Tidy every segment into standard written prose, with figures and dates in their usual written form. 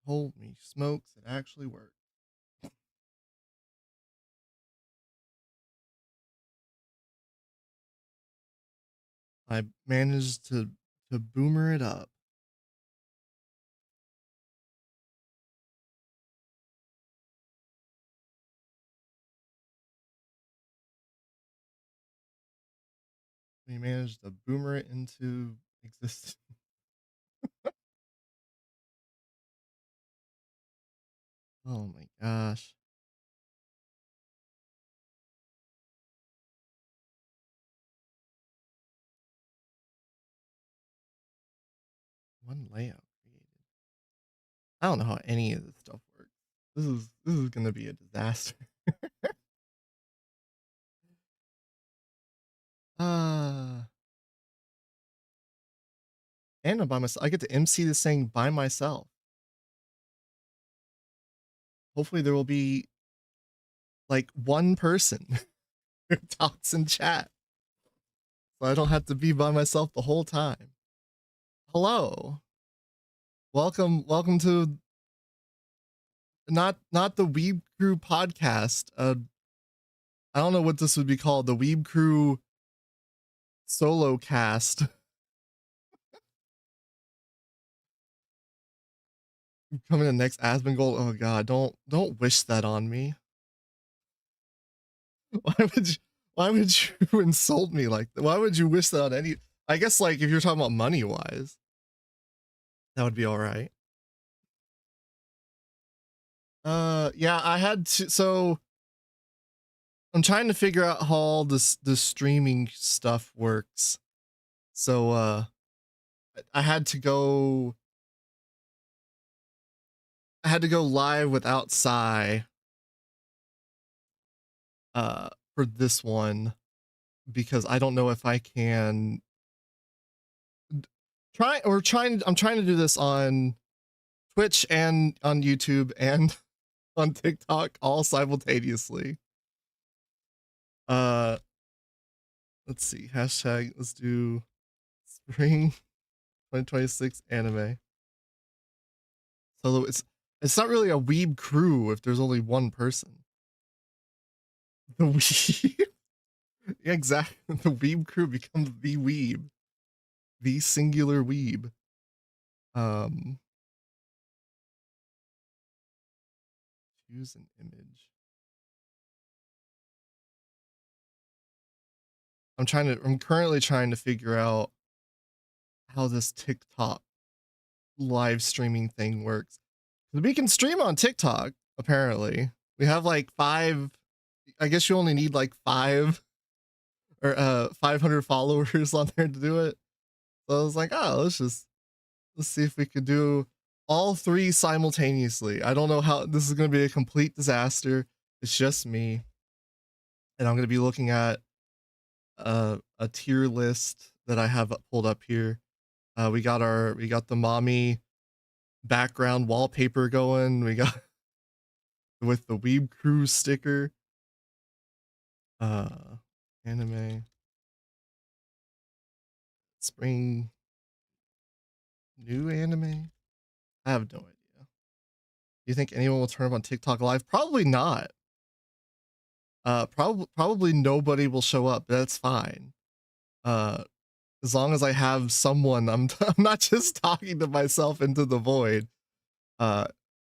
Holy smokes, it actually worked. I managed to boomer it up. We managed to boomer it into existence. Oh my gosh. One layout created. I don't know how any of this stuff works. This is gonna be a disaster. uh and I'm by myself. I get to MC this thing by myself. Hopefully there will be like one person who talks in chat. So I don't have to be by myself the whole time. Hello. Welcome to not the Weeb Crew podcast. I don't know what this would be called. The Weeb Crew solo cast. Coming to next Asmongold. Oh god, don't wish that on me. Why would you insult me like that? Why would you wish that on any? I guess like if you're talking about money wise, that would be all right. Yeah, I had to. So I'm trying to figure out how all the streaming stuff works. So I had to go live without Psy for this one because I don't know if I can I'm trying to do this on Twitch and on YouTube and on TikTok all simultaneously. Let's see. Hashtag let's do spring 2026 anime. So it's not really a weeb crew if there's only one person. The weeb. Yeah, exactly. The weeb crew becomes the weeb. The singular weeb. Choose an image. I'm currently trying to figure out how this TikTok live streaming thing works. We can stream on TikTok, apparently. We have like 5, I guess you only need like 5 or 500 followers on there to do it. So I was like, oh, let's see if we could do all 3 simultaneously. I don't know how this is going to be a complete disaster. It's just me. And I'm going to be looking at a tier list that I have pulled up here. We got the mommy background wallpaper going. We got with the Weeb Crew sticker. Anime spring new anime. I have no idea. Do you think anyone will turn up on TikTok live? Probably not. Probably nobody will show up. That's fine. As long as I have someone, I'm not just talking to myself into the void.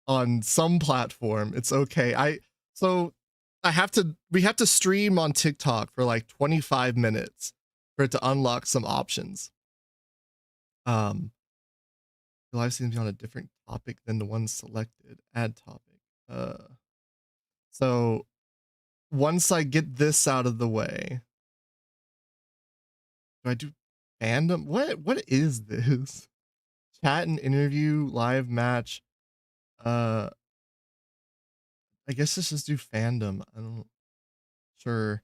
On some platform, it's okay. We have to stream on TikTok for like 25 minutes for it to unlock some options. The live seems to be on a different topic than the one selected. Add topic. So once I get this out of the way, do I do fandom? What is this? Chat and interview, live match. I guess let's just do fandom. I don't sure.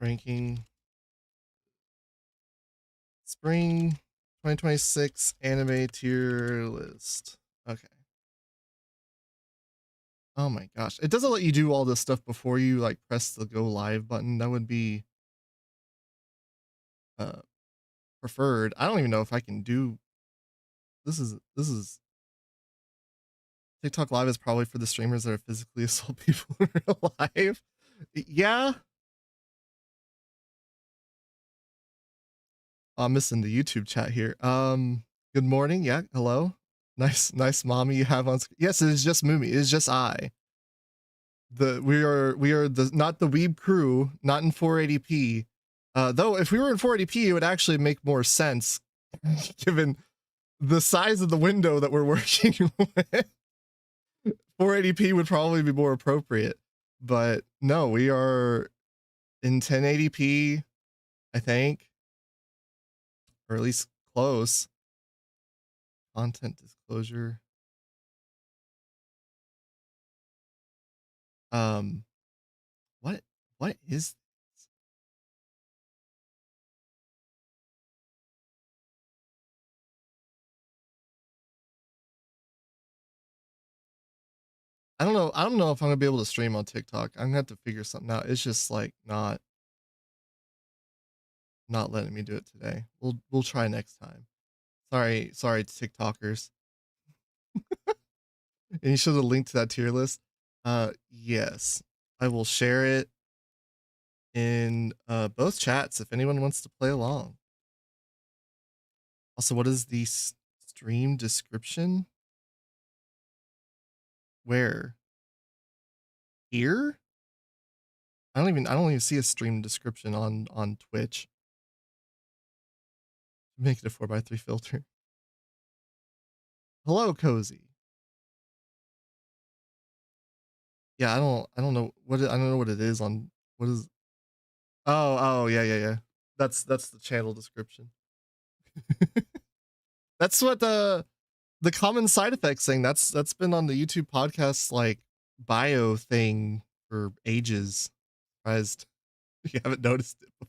Ranking spring 2026 anime tier list. Okay. Oh my gosh. It doesn't let you do all this stuff before you like press the go live button. That would be preferred. I don't even know if I can do this is TikTok live is probably for the streamers that are physically assault people in real life. Yeah. I'm missing the YouTube chat here. Good morning. Yeah, hello. Nice mommy you have on screen. Yes, it is just Mumi. It is just I. We are the not the Weeb crew, not in 480p. Though if we were in 480p, it would actually make more sense given the size of the window that we're working with. 480p would probably be more appropriate. But no, we are in 1080p, I think. Or at least close. Content disclosure. What is this? I don't know if I'm gonna be able to stream on TikTok. I'm gonna have to figure something out. It's just like not letting me do it today. We'll try next time. Sorry, TikTokers. And you should have linked to that tier list. Yes. I will share it in both chats if anyone wants to play along. Also, what is the stream description? Where? Here? I don't even see a stream description on Twitch. Make it a 4x3 filter. Hello, Cozy. Yeah, I don't know what I don't know what it is on what is. Oh yeah. That's the channel description. That's what the common side effects thing. That's been on the YouTube podcast like bio thing for ages. Surprised you haven't noticed it before.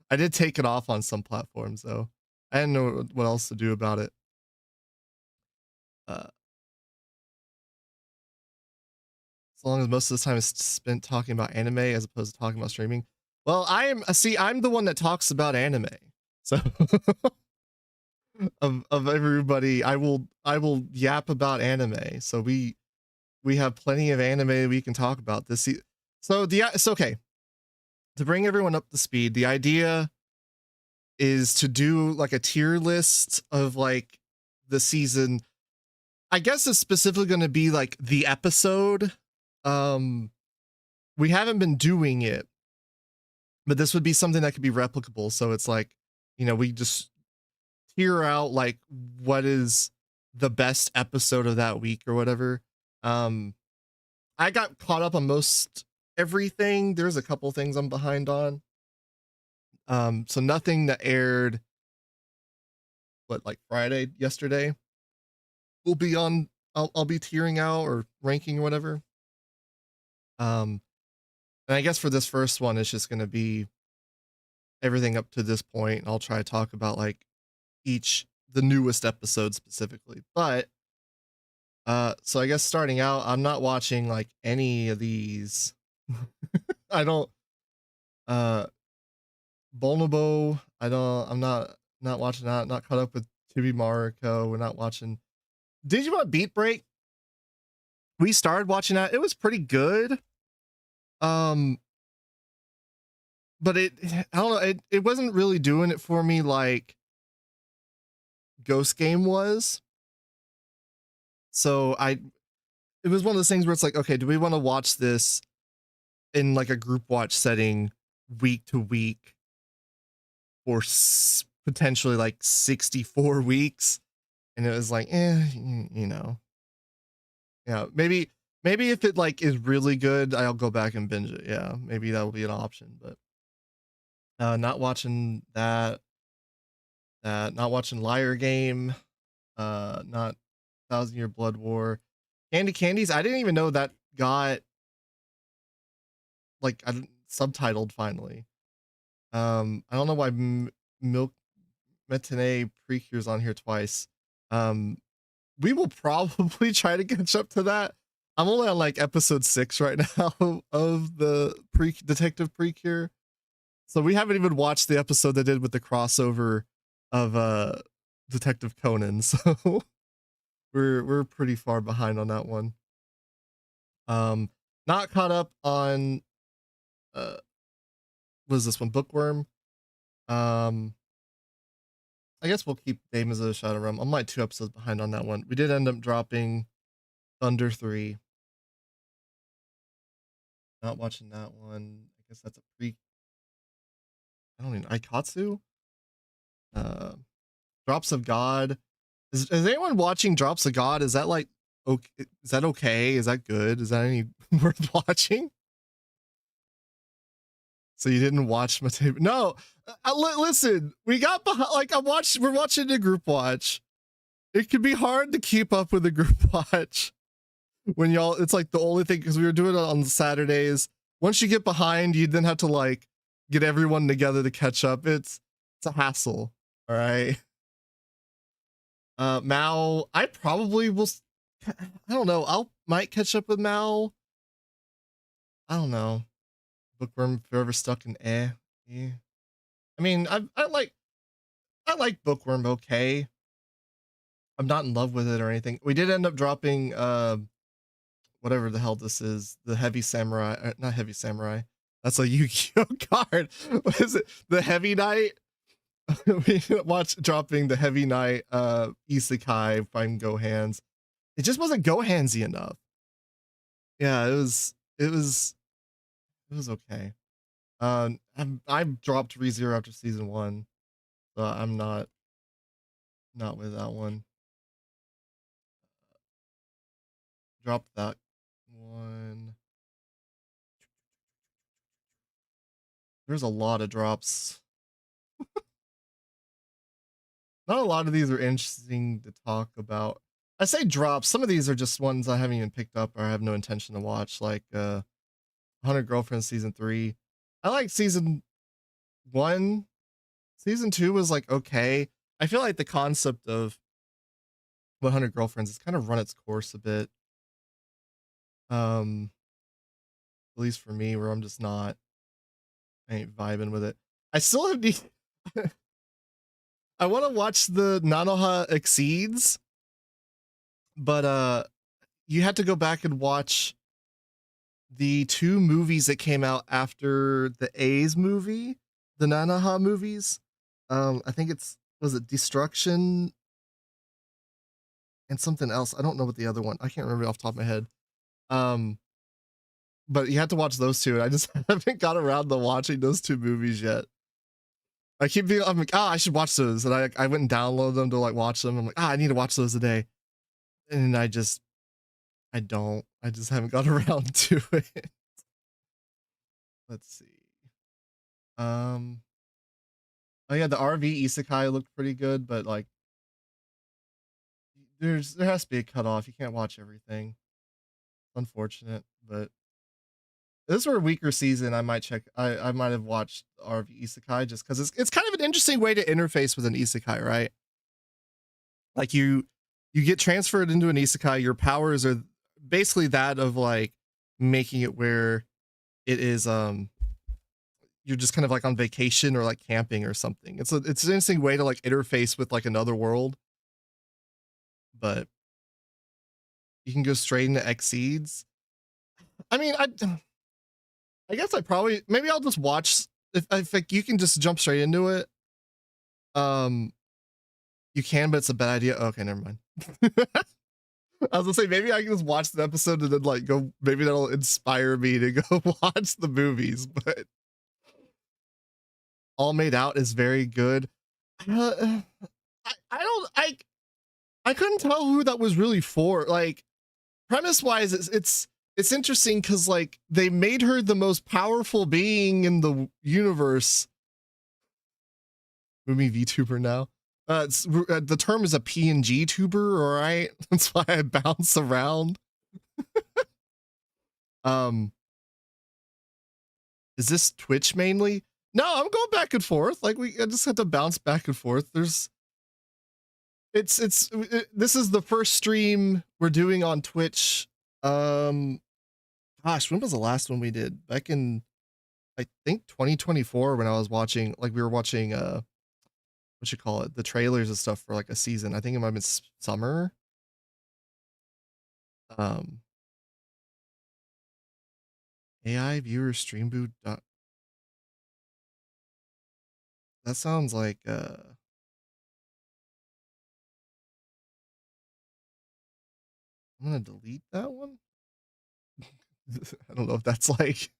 I did take it off on some platforms though. I didn't know what else to do about it. As long as most of the time is spent talking about anime as opposed to talking about streaming. Well, I'm the one that talks about anime. So of everybody, I will yap about anime. So we have plenty of anime we can talk about this. So it's okay. To bring everyone up to speed, the idea is to do like a tier list of like the season. I guess it's specifically going to be like the episode. We haven't been doing it, but this would be something that could be replicable. So it's like, we just tier out like what is the best episode of that week or whatever. I got caught up on most everything. There's a couple things I'm behind on. So nothing that aired like Friday yesterday will be on. I'll be tiering out or ranking or whatever. And I guess for this first one, it's just going to be everything up to this point. And I'll try to talk about like the newest episode specifically. But so I guess starting out, I'm not watching like any of these. I don't Bonobo, I'm not watching that, not caught up with Chibi Mariko. We're not watching Digimon Beat Break. We started watching that. It was pretty good. But I don't know, it wasn't really doing it for me like Ghost Game was. So it was one of those things where it's like, okay, do we want to watch this in like a group watch setting week to week for potentially like 64 weeks? And it was like, yeah, maybe if it like is really good, I'll go back and binge it. Yeah, maybe that will be an option, but not watching that, not watching Liar Game, not 1,000-Year Blood War. Candy Candies, I didn't even know that got like subtitled finally. I don't know why Milk Matinee Precure's on here twice. We will probably try to catch up to that. I'm only on like episode 6 right now of the Detective Precure. So we haven't even watched the episode they did with the crossover of Detective Conan, so we're pretty far behind on that one. Um, not caught up on uh, what is this one? Bookworm. Um, I guess we'll keep Daemons of the Shadow Realm. I'm like 2 episodes behind on that one. We did end up dropping Thunder 3. Not watching that one. I guess that's a pre. I don't even Aikatsu. Uh, Drops of God. Is anyone watching Drops of God? Is that like okay? Is that okay? Is that good? Is that any worth watching? So you didn't watch my tape? No. Listen, we got behind. Like we're watching a group watch. It can be hard to keep up with a group watch when y'all. It's like the only thing because we were doing it on Saturdays. Once you get behind, you then have to like get everyone together to catch up. It's a hassle. All right. Mao, I probably will. I don't know. Might catch up with Mao. I don't know. Bookworm forever stuck in eh. I mean, I like Bookworm okay. I'm not in love with it or anything. We did end up dropping whatever the hell this is, the Heavy Samurai, not Heavy Samurai. That's a Yu-Gi-Oh card. What is it? The Heavy Knight. We watched dropping the Heavy Knight Isekai find Gohans. It just wasn't Gohansy enough. Yeah, it was okay. I've dropped ReZero after season 1, so I'm not with that one. Dropped that one. There's a lot of drops. Not a lot of these are interesting to talk about. I say drops. Some of these are just ones I haven't even picked up or I have no intention to watch, like 100 Girlfriends season 3. I like season 1. Season 2 was like okay. I feel like the concept of 100 Girlfriends has kind of run its course a bit. At least for me, where I'm just not, I ain't vibing with it. I still have the. I want to watch the Nanoha Exceeds, but you had to go back and watch the 2 movies that came out after the A's movie, the Nanoha movies. I think was it Destruction and something else. I don't know what the other one. I can't remember off the top of my head. But you had to watch those 2, and I just haven't got around to watching those 2 movies yet. I'm like, I should watch those, and I went and downloaded them to like watch them. I'm like, I need to watch those today, and I just haven't got around to it. Let's see. Oh yeah, the RV Isekai looked pretty good, but like, there has to be a cutoff. You can't watch everything. Unfortunate, but if this were a weaker season, I might check. I might have watched RV Isekai just because it's kind of an interesting way to interface with an Isekai, right? Like you get transferred into an Isekai. Your powers are basically that of like making it where it is you're just kind of like on vacation or like camping or something. It's an interesting way to like interface with like another world, but you can go straight into Exceeds. I mean, I guess maybe I'll just watch if like you can just jump straight into it. You can, but it's a bad idea. Okay, never mind. I was gonna say maybe I can just watch the episode and then like go. Maybe that'll inspire me to go watch the movies. But All Made Out is very good. I couldn't tell who that was really for. Like premise wise, it's interesting because like they made her the most powerful being in the universe. Mumi VTuber now. The term is a PNG tuber, all right? That's why I bounce around. Is this Twitch mainly? No, I'm going back and forth. Like I just have to bounce back and forth. This is the first stream we're doing on Twitch. Gosh, when was the last one we did? Back in I think 2024 when I was watching, like we were watching what you call it, the trailers and stuff for like a season. I think it might have been summer. Um, AI viewer stream boot. That sounds like I'm gonna delete that one. I don't know if that's like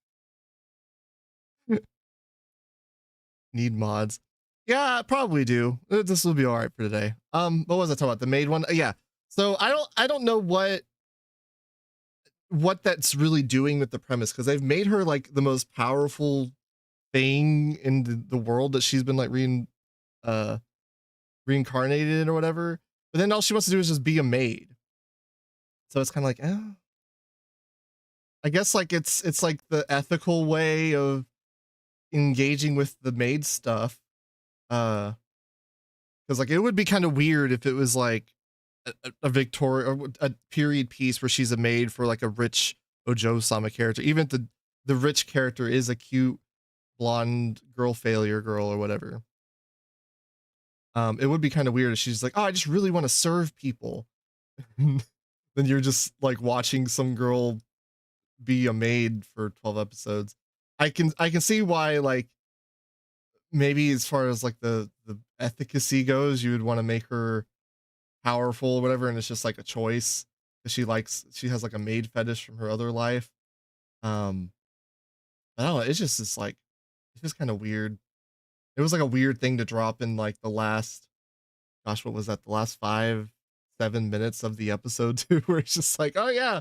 need mods. Yeah, I probably do. This will be all right for today. What was I talking about? The maid one? Yeah. So I don't know what that's really doing with the premise, because they've made her like the most powerful thing in the world that she's been like uh reincarnated in or whatever. But then all she wants to do is just be a maid. So it's kind of like, I guess like it's like the ethical way of engaging with the maid stuff. Because like it would be kind of weird if it was like a Victoria or a period piece where she's a maid for like a rich Ojo Sama character. Even if the rich character is a cute blonde girl failure girl or whatever. It would be kind of weird if she's like, oh, I just really want to serve people. Then you're just like watching some girl be a maid for 12 episodes. I can see why, like, maybe as far as like the efficacy goes, you would want to make her powerful or whatever, and it's just like a choice because she has like a maid fetish from her other life. Um, I don't know. It's like it's just kind of weird. It was like a weird thing to drop in like the last, gosh, what was that? The last 5-7 minutes of the episode too, where it's just like, oh yeah,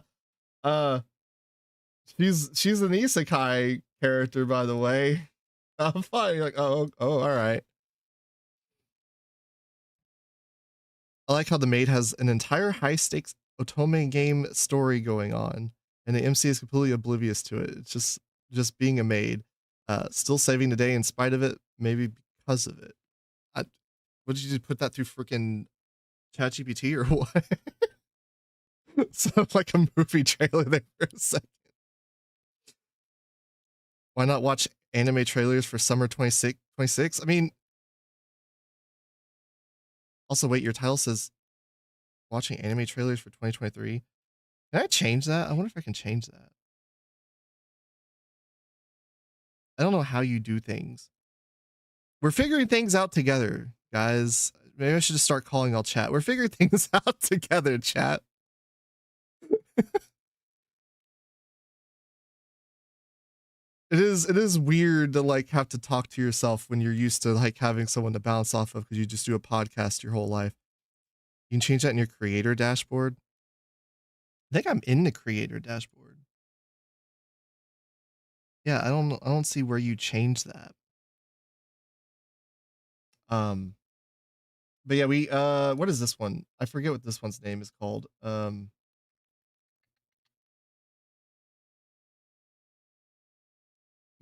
uh, she's an isekai character, by the way. I'm fine. You're like, oh, all right. I like how the maid has an entire high stakes otome game story going on, and the MC is completely oblivious to it. It's just being a maid, still saving the day in spite of it, maybe because of it. I, what did you just put that through freaking ChatGPT or what? Sounds like a movie trailer there for a second. Why not watch anime trailers for summer 26? I mean, also wait, your title says watching anime trailers for 2023. Can I change that? I wonder if I can change that. I don't know how you do things. We're figuring things out together, guys. Maybe I should just start calling all chat. We're figuring things out together, chat. It is weird to like have to talk to yourself when you're used to like having someone to bounce off of because you just do a podcast your whole life. You can change that in your creator dashboard. I think I'm in the creator dashboard. Yeah, I don't see where you change that. Um but yeah, we what is this one? I forget what this one's name is called.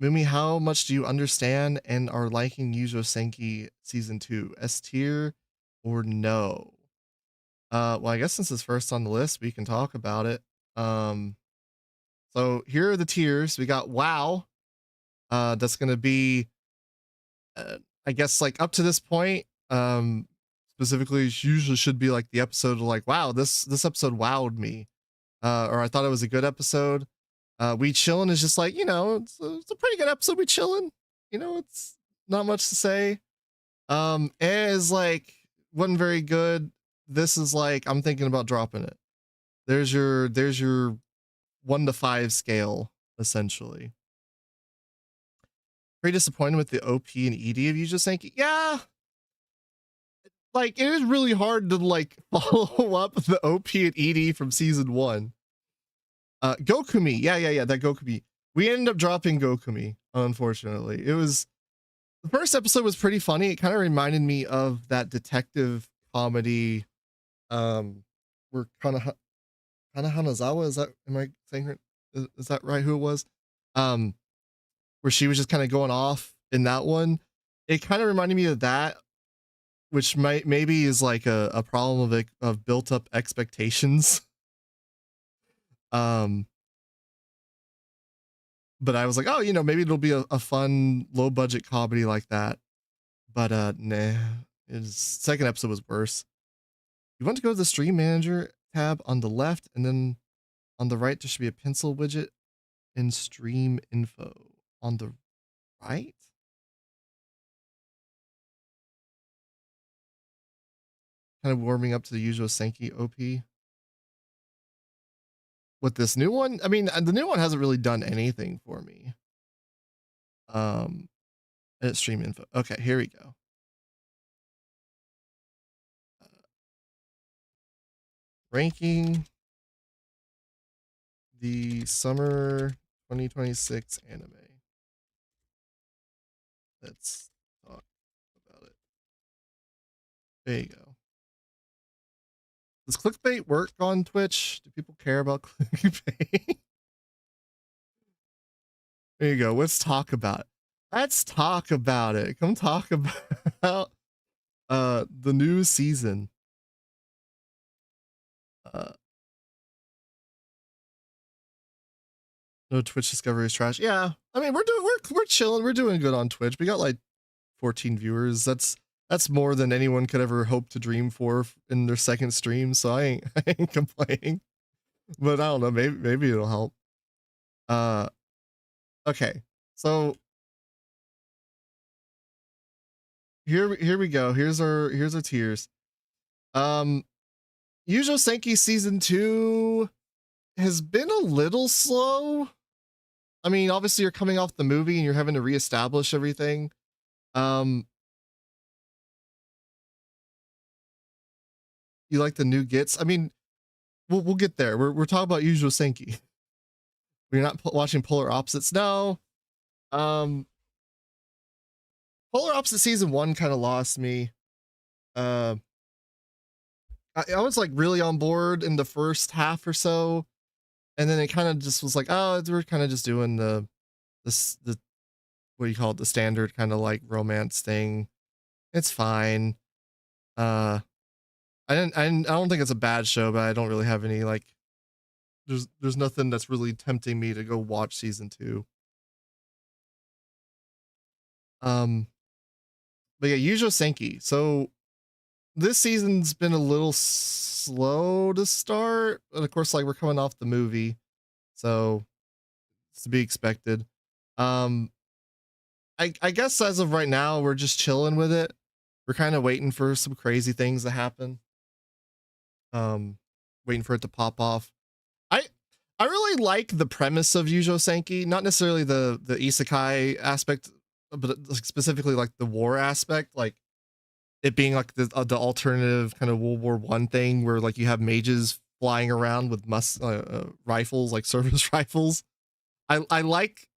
Mumi, how much do you understand and are liking Yuzo Senki season 2? S tier or no? Well, I guess since it's first on the list, we can talk about it. Um, so here are the tiers. We got WoW. That's gonna be, I guess, like up to this point. Specifically, it usually should be like the episode of like, wow, this episode wowed me, or I thought it was a good episode. We chillin' is just like, it's a pretty good episode. We chillin', it's not much to say. Is like wasn't very good. This is like I'm thinking about dropping it. There's your 1 to 5 scale essentially. Pretty disappointed with the OP and ED of Yuja Senki. Yeah, like it is really hard to like follow up the OP and ED from season 1. Gokumi, yeah, that Gokumi. We ended up dropping Gokumi, unfortunately. It was the first episode was pretty funny. It kind of reminded me of that detective comedy. Where Kana Hanazawa, is that, am I saying her, is that right? Who it was? Um, where she was just kind of going off in that one. It kind of reminded me of that, which maybe is like a problem of built up expectations. Um, but I was like, oh, maybe it'll be a fun low budget comedy like that. But nah. His second episode was worse. You want to go to the stream manager tab on the left, and then on the right there should be a pencil widget and stream info. On the right? Kind of warming up to the usual Senki OP. With this new one, I mean, the new one hasn't really done anything for me. Edit stream info. Okay, here we go. Ranking the summer 2026 anime. Let's talk about it. There you go. Does clickbait work on Twitch? Do people care about clickbait? There you go. Let's talk about it. Let's talk about it. Come talk about the new season. No Twitch discovery is trash. Yeah, I mean we're chilling. We're doing good on Twitch. We got like 14 viewers. That's more than anyone could ever hope to dream for in their second stream. So I ain't complaining. But I don't know. Maybe it'll help. Okay. So here we go. Here's our tiers. Yujo Senki season 2 has been a little slow. I mean, obviously you're coming off the movie and you're having to reestablish everything. You like the new gets? I mean, we'll get there. We're talking about Yujo Senki. We're not watching Polar Opposites. No. Polar Opposite season 1 kind of lost me. I was like really on board in the first half or so, and then it kind of just was like, oh, we're kind of just doing the what do you call it, the standard kind of like romance thing. It's fine. I don't think it's a bad show, but I don't really have any like there's nothing that's really tempting me to go watch season 2. But yeah, Yujo Senki. So this season's been a little slow to start, and of course, like we're coming off the movie, so it's to be expected. I guess as of right now, we're just chilling with it. We're kind of waiting for some crazy things to happen. Waiting for it to pop off. I really like the premise of Yujo Senki, not necessarily the isekai aspect, but specifically like the war aspect, like it being like the alternative kind of World War I thing where like you have mages flying around with rifles, like service rifles. I like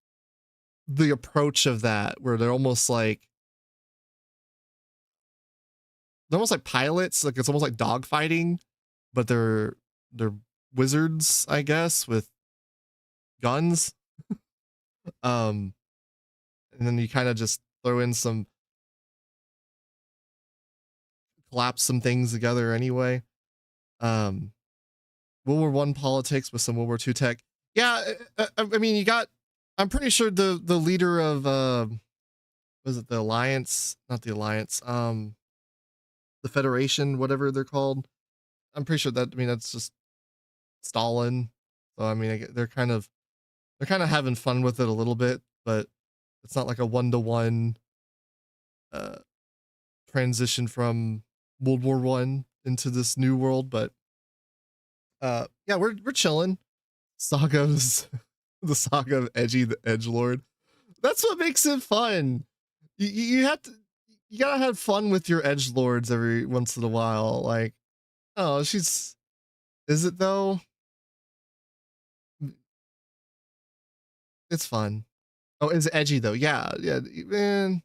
the approach of that where they're almost like pilots, like it's almost like dogfighting, but they're wizards, I guess, with guns. And then you kind of just throw in collapse some things together anyway. World War I politics with some World War II tech. Yeah, I mean, you got. I'm pretty sure the leader of was it the Alliance? Not the Alliance. The Federation, whatever they're called. I'm pretty sure that. I mean, that's just Stalin. So I mean, they're kind of having fun with it a little bit, but it's not like a 1-to-1 transition from World War I into this new world. But yeah, we're chilling. The saga of Edgy the Edgelord. That's what makes it fun. You have to, you gotta have fun with your edgelords every once in a while. Like, oh, is it though? It's fun. Oh, is it edgy though? Yeah, man.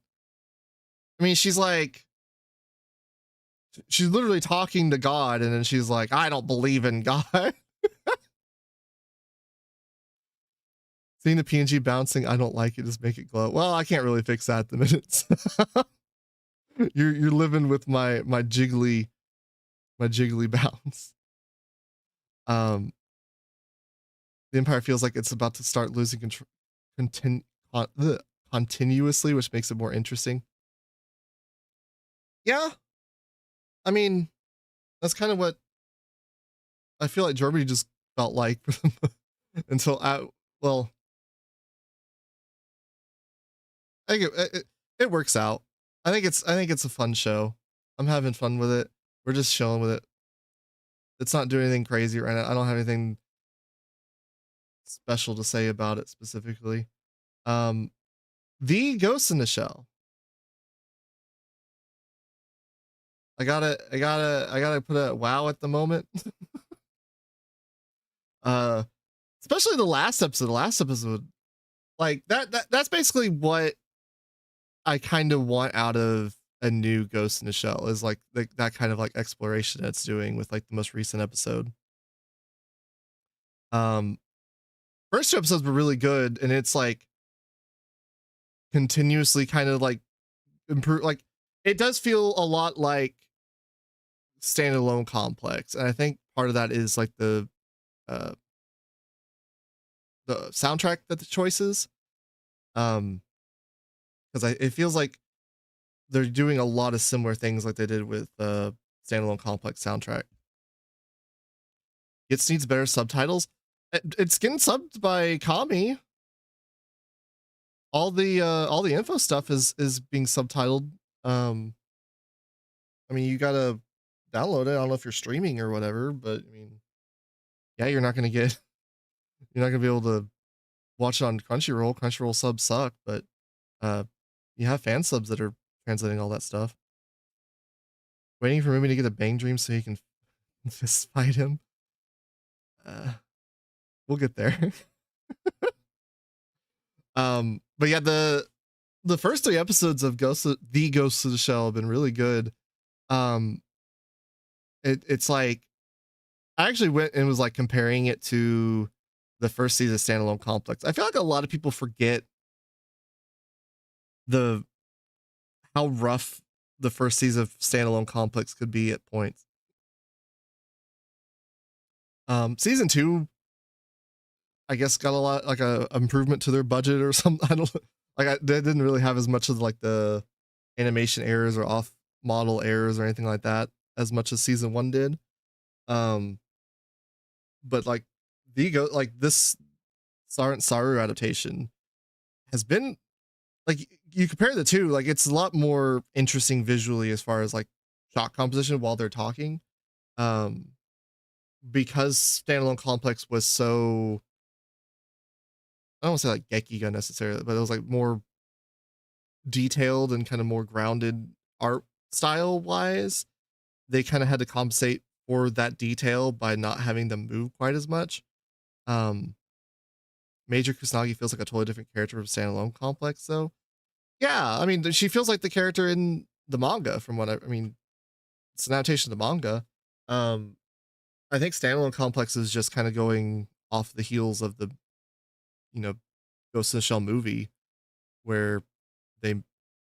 I mean, she's literally talking to God, and then she's like, I don't believe in God. Seeing the PNG bouncing, I don't like it. Just make it glow. Well, I can't really fix that the minutes. You're living with my jiggly bounce. The Empire feels like it's about to start losing control continuously, which makes it more interesting. Yeah, I mean, that's kind of what I feel like Germany just felt like until well, I think it works out. I think it's a fun show. I'm having fun with it. We're just chilling with it. It's not doing anything crazy right now. I don't have anything special to say about it specifically. Um, the Ghost in the Shell. I gotta put a wow at the moment. uh, Especially the last episode. The last episode, like that's basically what I kind of want out of a new Ghost in the Shell is like that kind of like exploration it's doing with like the most recent episode. Um, First two episodes were really good, and it's like continuously kind of like improve. Like it does feel a lot like standalone complex, and I think part of that is like uh the soundtrack that the choices. Um, because it feels like they're doing a lot of similar things like they did with standalone complex soundtrack. It needs better subtitles. It's getting subbed by Kami. All the info stuff is being subtitled. Um, I mean, you gotta download it. I don't know if you're streaming or whatever, but I mean, yeah, you're not gonna be able to watch it on Crunchyroll. Crunchyroll subs suck, but uh, you have fan subs that are translating all that stuff. Waiting for Mumi to get a bang dream so he can fist fight him. Uh, we'll get there. But yeah, the first three episodes of the Ghost of the Shell have been really good. Um, it's like I actually went and was like comparing it to the first season of Standalone Complex. I feel like a lot of people forget the how rough the first season of Standalone Complex could be at points. Season two, I guess, got a lot like a improvement to their budget or something. I don't they didn't really have as much of like the animation errors or off model errors or anything like that as much as season one did. Um, but like like this Saru adaptation has been like you compare the two, like it's a lot more interesting visually as far as like shot composition while they're talking. Um, because Standalone Complex was so I don't want to say like Gekiga necessarily, but it was like more detailed and kind of more grounded art style wise. They kind of had to compensate for that detail by not having them move quite as much. Um, Major Kusanagi feels like a totally different character from Standalone Complex, though. Yeah, I mean, she feels like the character in the manga. From what I mean, it's an adaptation of the manga. Um, I think Standalone Complex is just kind of going off the heels of the, you know, Ghost in the Shell movie, where they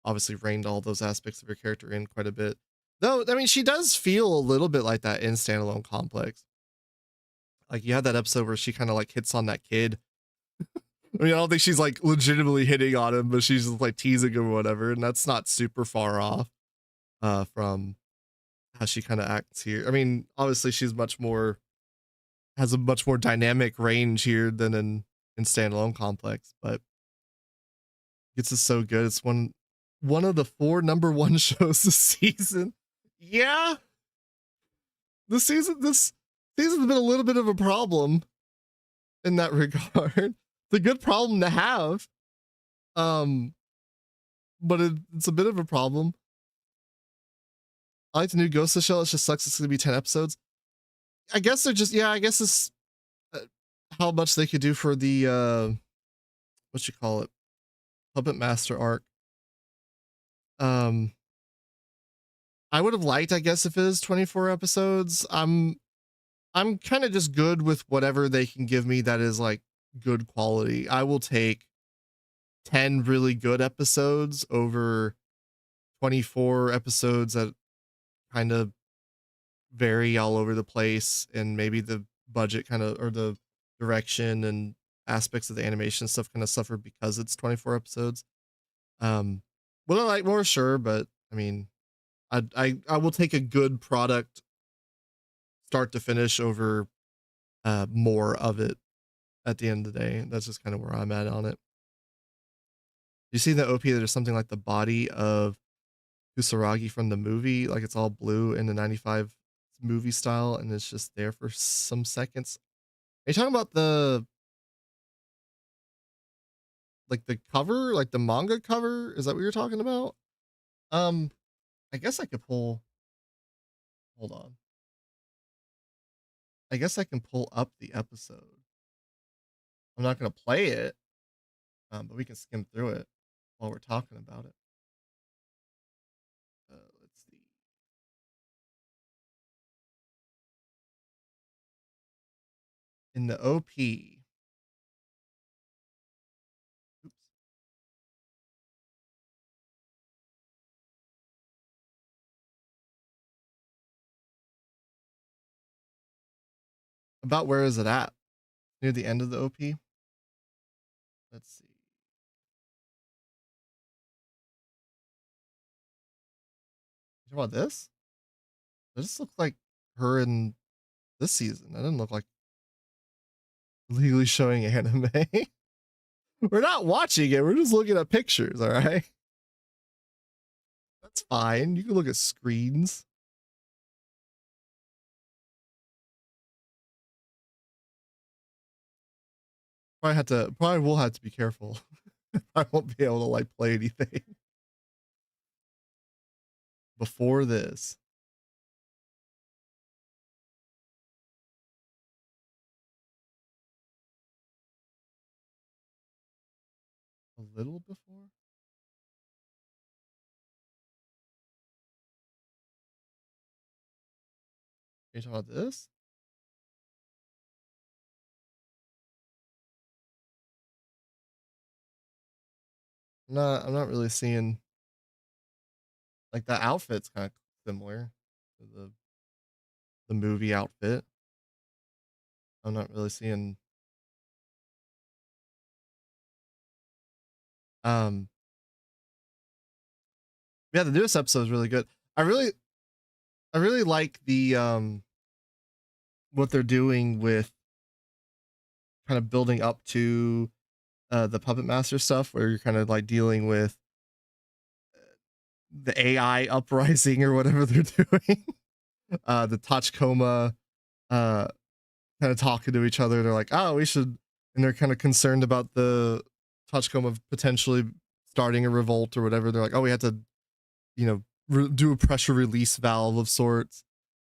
obviously reined all those aspects of her character in quite a bit. Though, I mean, she does feel a little bit like that in Standalone Complex. Like you had that episode where she kind of like hits on that kid. I mean, I don't think she's like legitimately hitting on him, but she's just like teasing him or whatever, and that's not super far off from how she kind of acts here. I mean, obviously she's much more has a much more dynamic range here than in Standalone Complex, but it's just so good. It's one of the 4 number one shows this season. Yeah, this season's been a little bit of a problem in that regard. It's a good problem to have, um, but it's a bit of a problem. I like the new Ghost of the Shell. It just sucks. It's gonna be 10 episodes. I guess they're just I guess it's uh, how much they could do for the what you call it, Puppet Master arc. Um, I would have liked, I guess, if it is 24 episodes. I'm kind of just good with whatever they can give me that is like good quality. I will take 10 really good episodes over 24 episodes that kind of vary all over the place, and maybe the budget kind of or the direction and aspects of the animation stuff kind of suffer because it's 24 episodes. Would I like more? Sure, but I mean, I will take a good product start to finish over more of it at the end of the day. That's just kind of where I'm at on it. You see the OP, there's something like the body of Kusaragi from the movie, like it's all blue in the 95 movie style, and it's just there for some seconds. Are you talking about the cover, like the manga cover? Is that what you're talking about? Um, I guess I could pull. Hold on. I guess I can pull up the episode. I'm not gonna play it, but we can skim through it while we're talking about it. Let's see. In the OP. Oops. About where is it at? Near the end of the OP? Let's see. You talking about this? This looks like her in this season. That didn't look like legally showing anime. We're not watching it. We're just looking at pictures, all right? That's fine. You can look at screens. Probably will have to be careful. I won't be able to like play anything before this. A little before? Are you talking about this? No, I'm not really seeing like that outfit's kind of similar to the movie outfit. I'm not really seeing um yeah, the newest episode is really good. I really like the what they're doing with kind of building up to the puppet master stuff where you're kind of like dealing with the AI uprising or whatever they're doing. The Tachikoma kind of talking to each other. They're like, oh, we should, and they're kind of concerned about the Tachikoma potentially starting a revolt or whatever. They're like, oh, we have to, do a pressure release valve of sorts.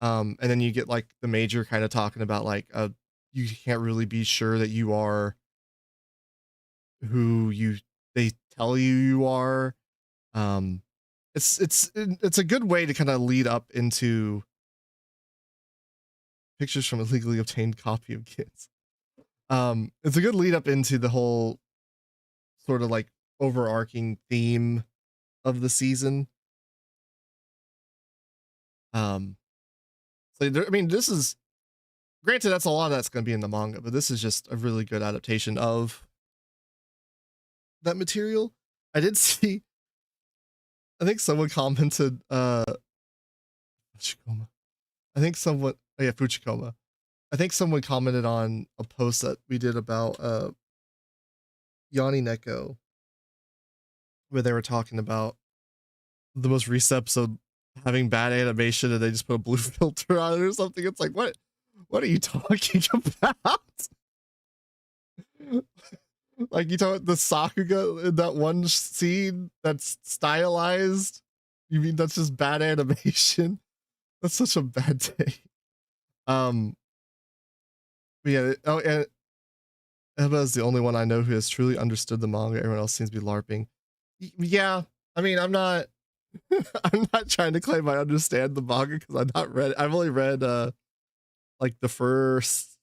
And then you get like the major kind of talking about like, you can't really be sure that you are who they tell you are. Um, it's a good way to kind of lead up into pictures from a legally obtained copy of kids. It's a good lead up into the whole sort of like overarching theme of the season. So there, I mean, this is granted that's a lot of that's going to be in the manga, but this is just a really good adaptation of that material. I did see. I think someone commented. Fuchikoma. I think someone. Oh yeah, Fuchikoma. I think someone commented on a post that we did about Yanni Neko, where they were talking about the most recent episode having bad animation and they just put a blue filter on it or something. It's like, what are you talking about? Like, you talk the Sakuga in that one scene that's stylized? You mean that's just bad animation? That's such a bad day. But yeah, oh, and Eba is the only one I know who has truly understood the manga. Everyone else seems to be LARPing. Yeah, I mean, I'm not I'm not trying to claim I understand the manga because I've only read like the first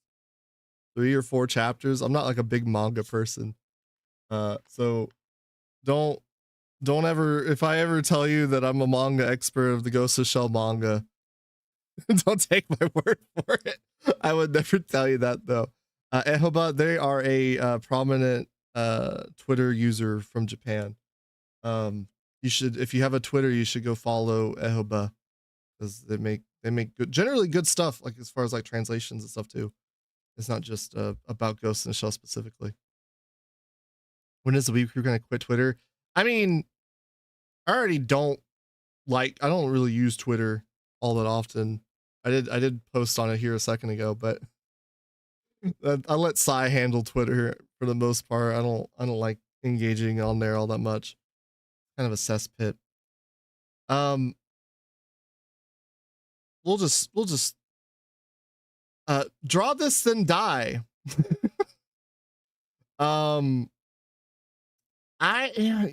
3 or 4 chapters. I'm not like a big manga person. So don't ever, if I ever tell you that I'm a manga expert of the Ghost of Shell manga, don't take my word for it. I would never tell you that though. Ehoba, they are a prominent Twitter user from Japan. You should, if you have a Twitter, you should go follow Ehoba, because they make good, generally good stuff, like as far as like translations and stuff too. It's not just about Ghost in the Shell specifically. When is the week you're gonna quit Twitter? I mean, I already don't I don't really use Twitter all that often. I did post on it here a second ago, but I let Sai handle Twitter for the most part. I don't like engaging on there all that much. Kind of a cesspit. Um, we'll just draw this then die. um, yeah,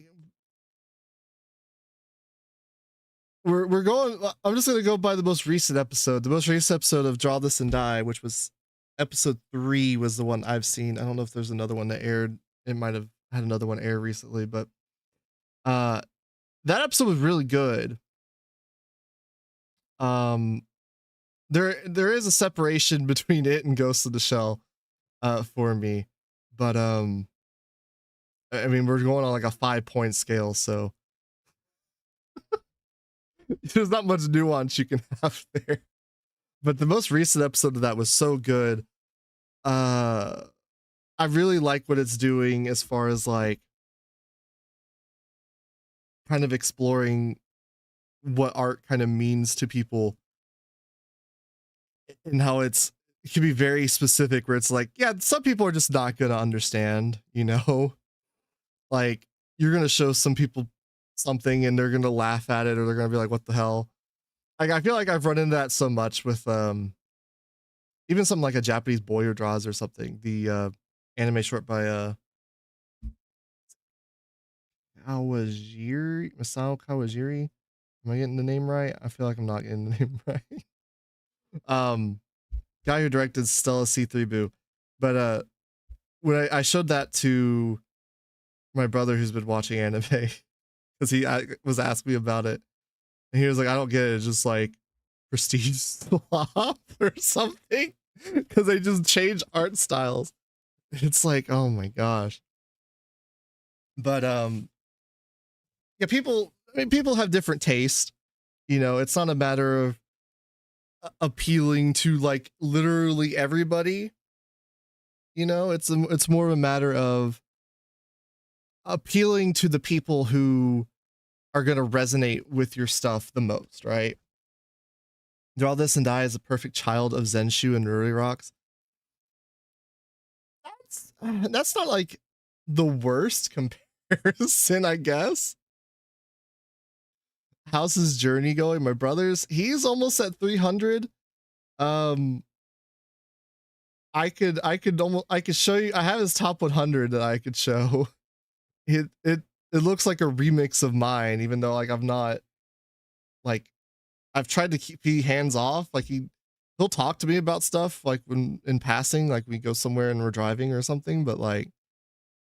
we're going. I'm just gonna go by the most recent episode. The most recent episode of Draw This and Die, which was episode 3, was the one I've seen. I don't know if there's another one that aired. It might have had another one air recently, but that episode was really good. There is a separation between it and Ghost in the Shell for me, but I mean, we're going on like a 5-point scale, so there's not much nuance you can have there. But the most recent episode of that was so good. I really like what it's doing as far as like kind of exploring what art kind of means to people, and how it can be very specific, where it's like, yeah, some people are just not gonna understand, you know. Like, you're gonna show some people something and they're gonna laugh at it, or they're gonna be like, what the hell. Like, I feel like I've run into that so much with even something like a Japanese Boyer Draws or something, the anime short by Masao Kawajiri. Am I getting the name right? I feel like I'm not getting the name right. Guy who directed Stella C3 Boo. But when I showed that to my brother who's been watching anime, because he was asking me about it, and he was like, I don't get it. It's just like prestige slop or something, because they just change art styles. It's like, oh my gosh. But yeah, people have different taste. You know, it's not a matter of appealing to like literally everybody. You know, it's more of a matter of appealing to the people who are going to resonate with your stuff the most, right? Draw This and Die is a perfect child of Zenshu and Ruri Rocks. That's not like the worst comparison, I guess. How's his journey going? My brother's, he's almost at 300. I could show you. I have his top 100 that I could show. It looks like a remix of mine, even though like I've not, like, I've tried to keep he hands off. Like he'll talk to me about stuff like when in passing, like we go somewhere and we're driving or something, but like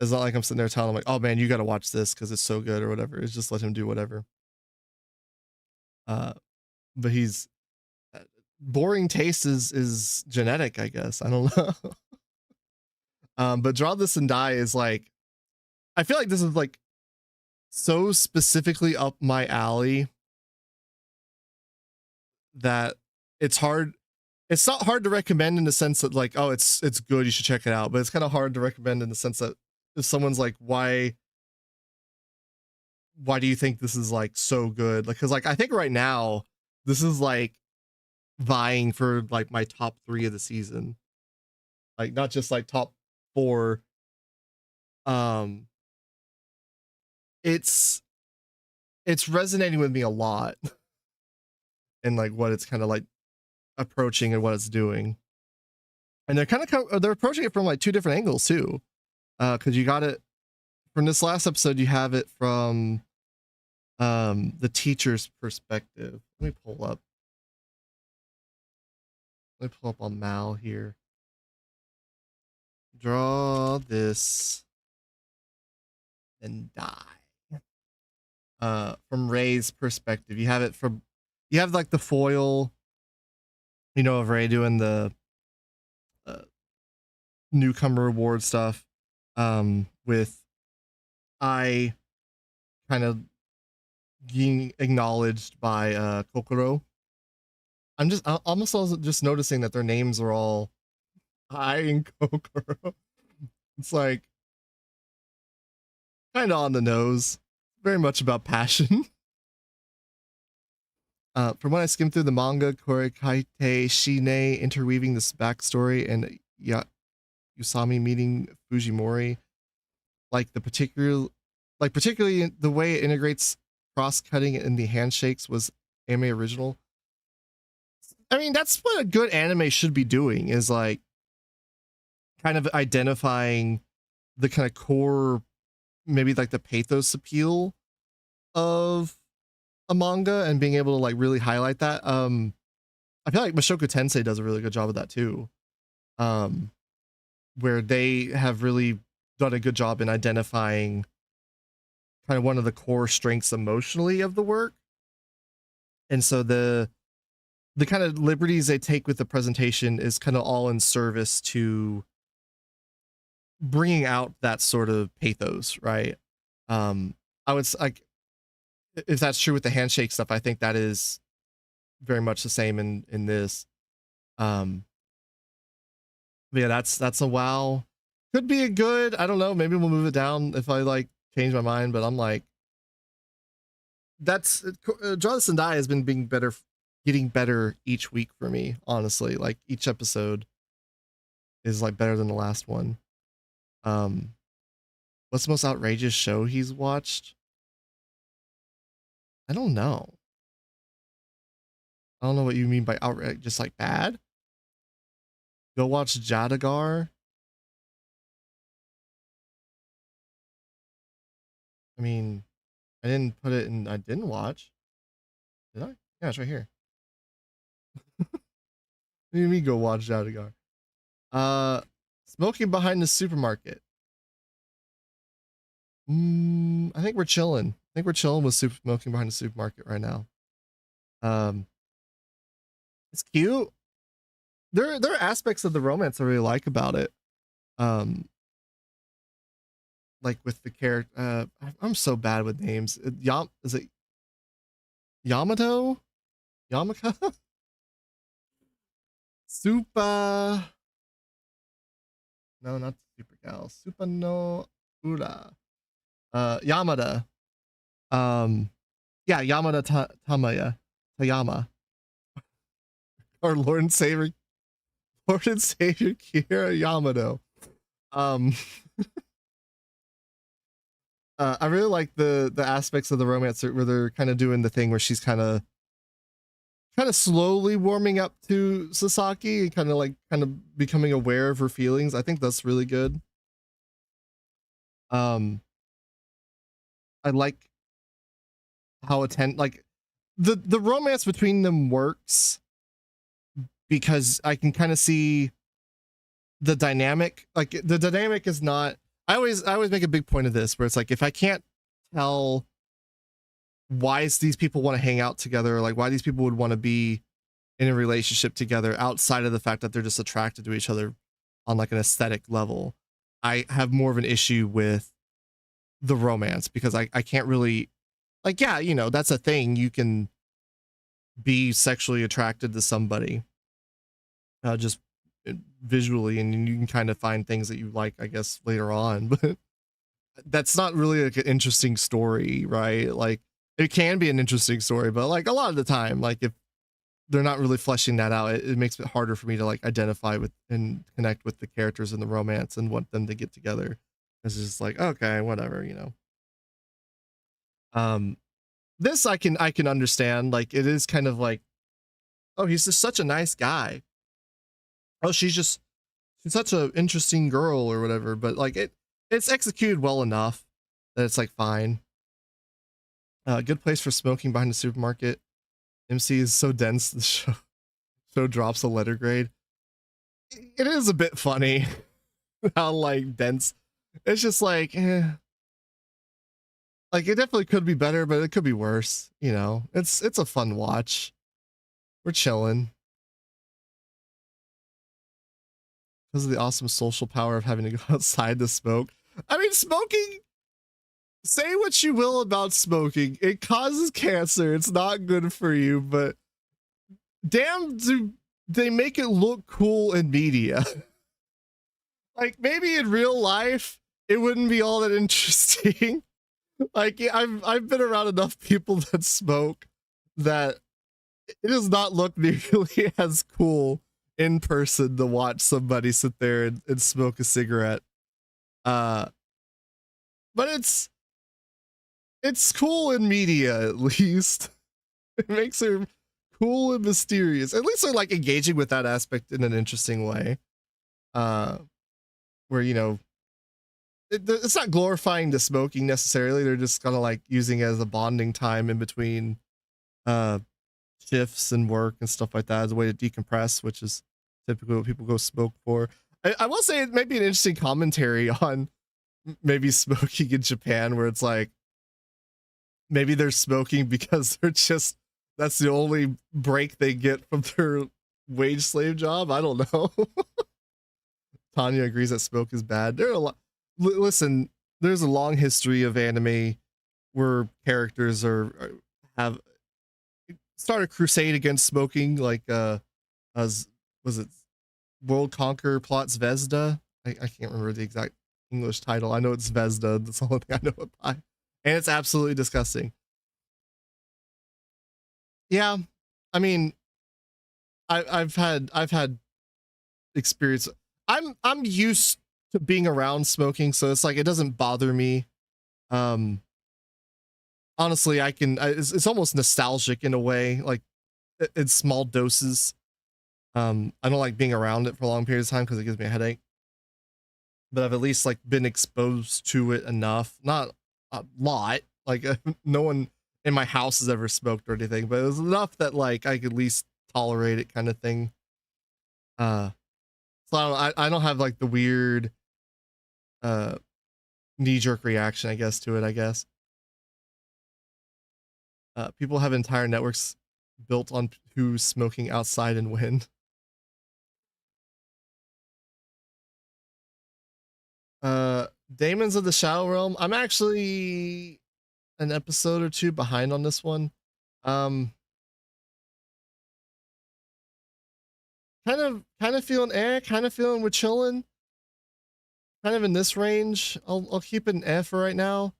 it's not like I'm sitting there telling him like, oh man, you got to watch this because it's so good or whatever. It's just let him do whatever. But he's boring taste is genetic, I guess. I don't know. But Draw This and Die is like, I feel like this is like so specifically up my alley that it's hard. It's not hard to recommend in the sense that like, oh, it's good, you should check it out. But it's kind of hard to recommend in the sense that if someone's like, why do you think this is like so good? Like, because like I think right now this is like vying for like my top 3 of the season, like not just like top 4. It's resonating with me a lot, and like what it's kind of like approaching and what it's doing, and they're approaching it from like 2 different angles too, because you got it from this last episode, you have it from the teacher's perspective. Let me pull up on Mal here. Draw This and Die. From Ray's perspective, you have like the foil, you know, of Ray doing the newcomer award stuff, with I kind of being acknowledged by Kokoro. I'm almost also just noticing that their names are all I and Kokoro. It's like kind of on the nose, very much about passion. From when I skimmed through the manga, Korekaite Shine interweaving this backstory and Usami meeting Fujimori, like particularly the way it integrates cross-cutting in the handshakes was anime original. I mean, that's what a good anime should be doing, is like kind of identifying the kind of core, maybe like the pathos appeal of a manga and being able to like really highlight that. I feel like Mushoku Tensei does a really good job of that too. Um, where they have really done a good job in identifying kind of one of the core strengths emotionally of the work. And so the kind of liberties they take with the presentation is kind of all in service to bringing out that sort of pathos, right? I would like, if that's true with the handshake stuff, I think that is very much the same in this. But yeah, that's a wow. Could be a good. I don't know. Maybe we'll move it down if I like change my mind. But I'm like, that's Draw This and Die has been being better, getting better each week for me. Honestly, like each episode is like better than the last one. What's the most outrageous show he's watched? I don't know. I don't know what you mean by outright, just like bad. Go watch Jadagar. I mean, I didn't put it in. I didn't watch. Did I? Yeah, it's right here. What do you mean go watch Jadagar? Smoking behind the supermarket. I think we're chilling. I think we're chilling with smoking behind the supermarket right now. Um, it's cute. There are aspects of the romance I really like about it. Like with the character. I'm so bad with names. Is it Yamato? Yamaka? Super. No, not Super Gal. Super no Ura. Yamada. Yeah, Yamada Tamaya. Tayama. Or Lord and Savior Kira Yamato. I really like the aspects of the romance where they're kind of doing the thing where she's kind of slowly warming up to Sasaki and kind of becoming aware of her feelings. I think that's really good. I like how like the romance between them works because I can kind of see the dynamic. Like the dynamic is not. I always make a big point of this where it's like, if I can't tell why these people want to hang out together, like why these people would want to be in a relationship together outside of the fact that they're just attracted to each other on like an aesthetic level, I have more of an issue with the romance, because I can't really, like, yeah, you know, that's a thing. You can be sexually attracted to somebody just visually, and you can kind of find things that you like, I guess, later on, but that's not really like an interesting story, right? Like, it can be an interesting story, but like a lot of the time, like if they're not really fleshing that out, it makes it harder for me to like identify with and connect with the characters in the romance and want them to get together. It's just like, okay, whatever, you know. This I can understand. Like, it is kind of like, oh, he's just such a nice guy. Oh, she's such an interesting girl or whatever. But like it's executed well enough that it's like fine. Good place for smoking behind the supermarket. MC is so dense the show drops a letter grade. It is a bit funny how like dense. It's just like, like it definitely could be better, but it could be worse. You know, it's a fun watch. We're chilling because of the awesome social power of having to go outside to smoke. I mean, smoking say what you will about smoking. It causes cancer. It's not good for you, but damn, do they make it look cool in media? Like maybe in real life, it wouldn't be all that interesting. Like I've been around enough people that smoke that it does not look nearly as cool in person to watch somebody sit there and smoke a cigarette. Uh, but it's cool in media at least. It makes her cool and mysterious. At least they're like engaging with that aspect in an interesting way. Where it's not glorifying the smoking necessarily. They're just kind of like using it as a bonding time in between uh shifts and work and stuff like that as a way to decompress, which is typically what people go smoke for. I will say it may be an interesting commentary on maybe smoking in Japan, where it's like maybe they're smoking because that's the only break they get from their wage slave job. I don't know. Tanya agrees that smoke is bad. There are a lot. Listen, there's a long history of anime where characters have start a crusade against smoking, like as was it World Conquer Plot Zvezda? I can't remember the exact English title. I know it's Zvezda. That's the only thing I know it by, and it's absolutely disgusting. Yeah, I mean, I've had experience. I'm used to being around smoking, so it's like it doesn't bother me. Honestly, it's almost nostalgic in a way, like in small doses. I don't like being around it for a long period of time because it gives me a headache. But I've at least like been exposed to it enough, not a lot. Like no one in my house has ever smoked or anything, but it was enough that like I could at least tolerate it, kind of thing. So I don't have like the weird knee-jerk reaction, I guess, to it. I guess people have entire networks built on who's smoking outside and when. Daemons of the Shadow Realm. I'm actually an episode or two behind on this one. Kind of feeling kind of feeling we're chilling. Kind of in this range. I'll keep it an for right now.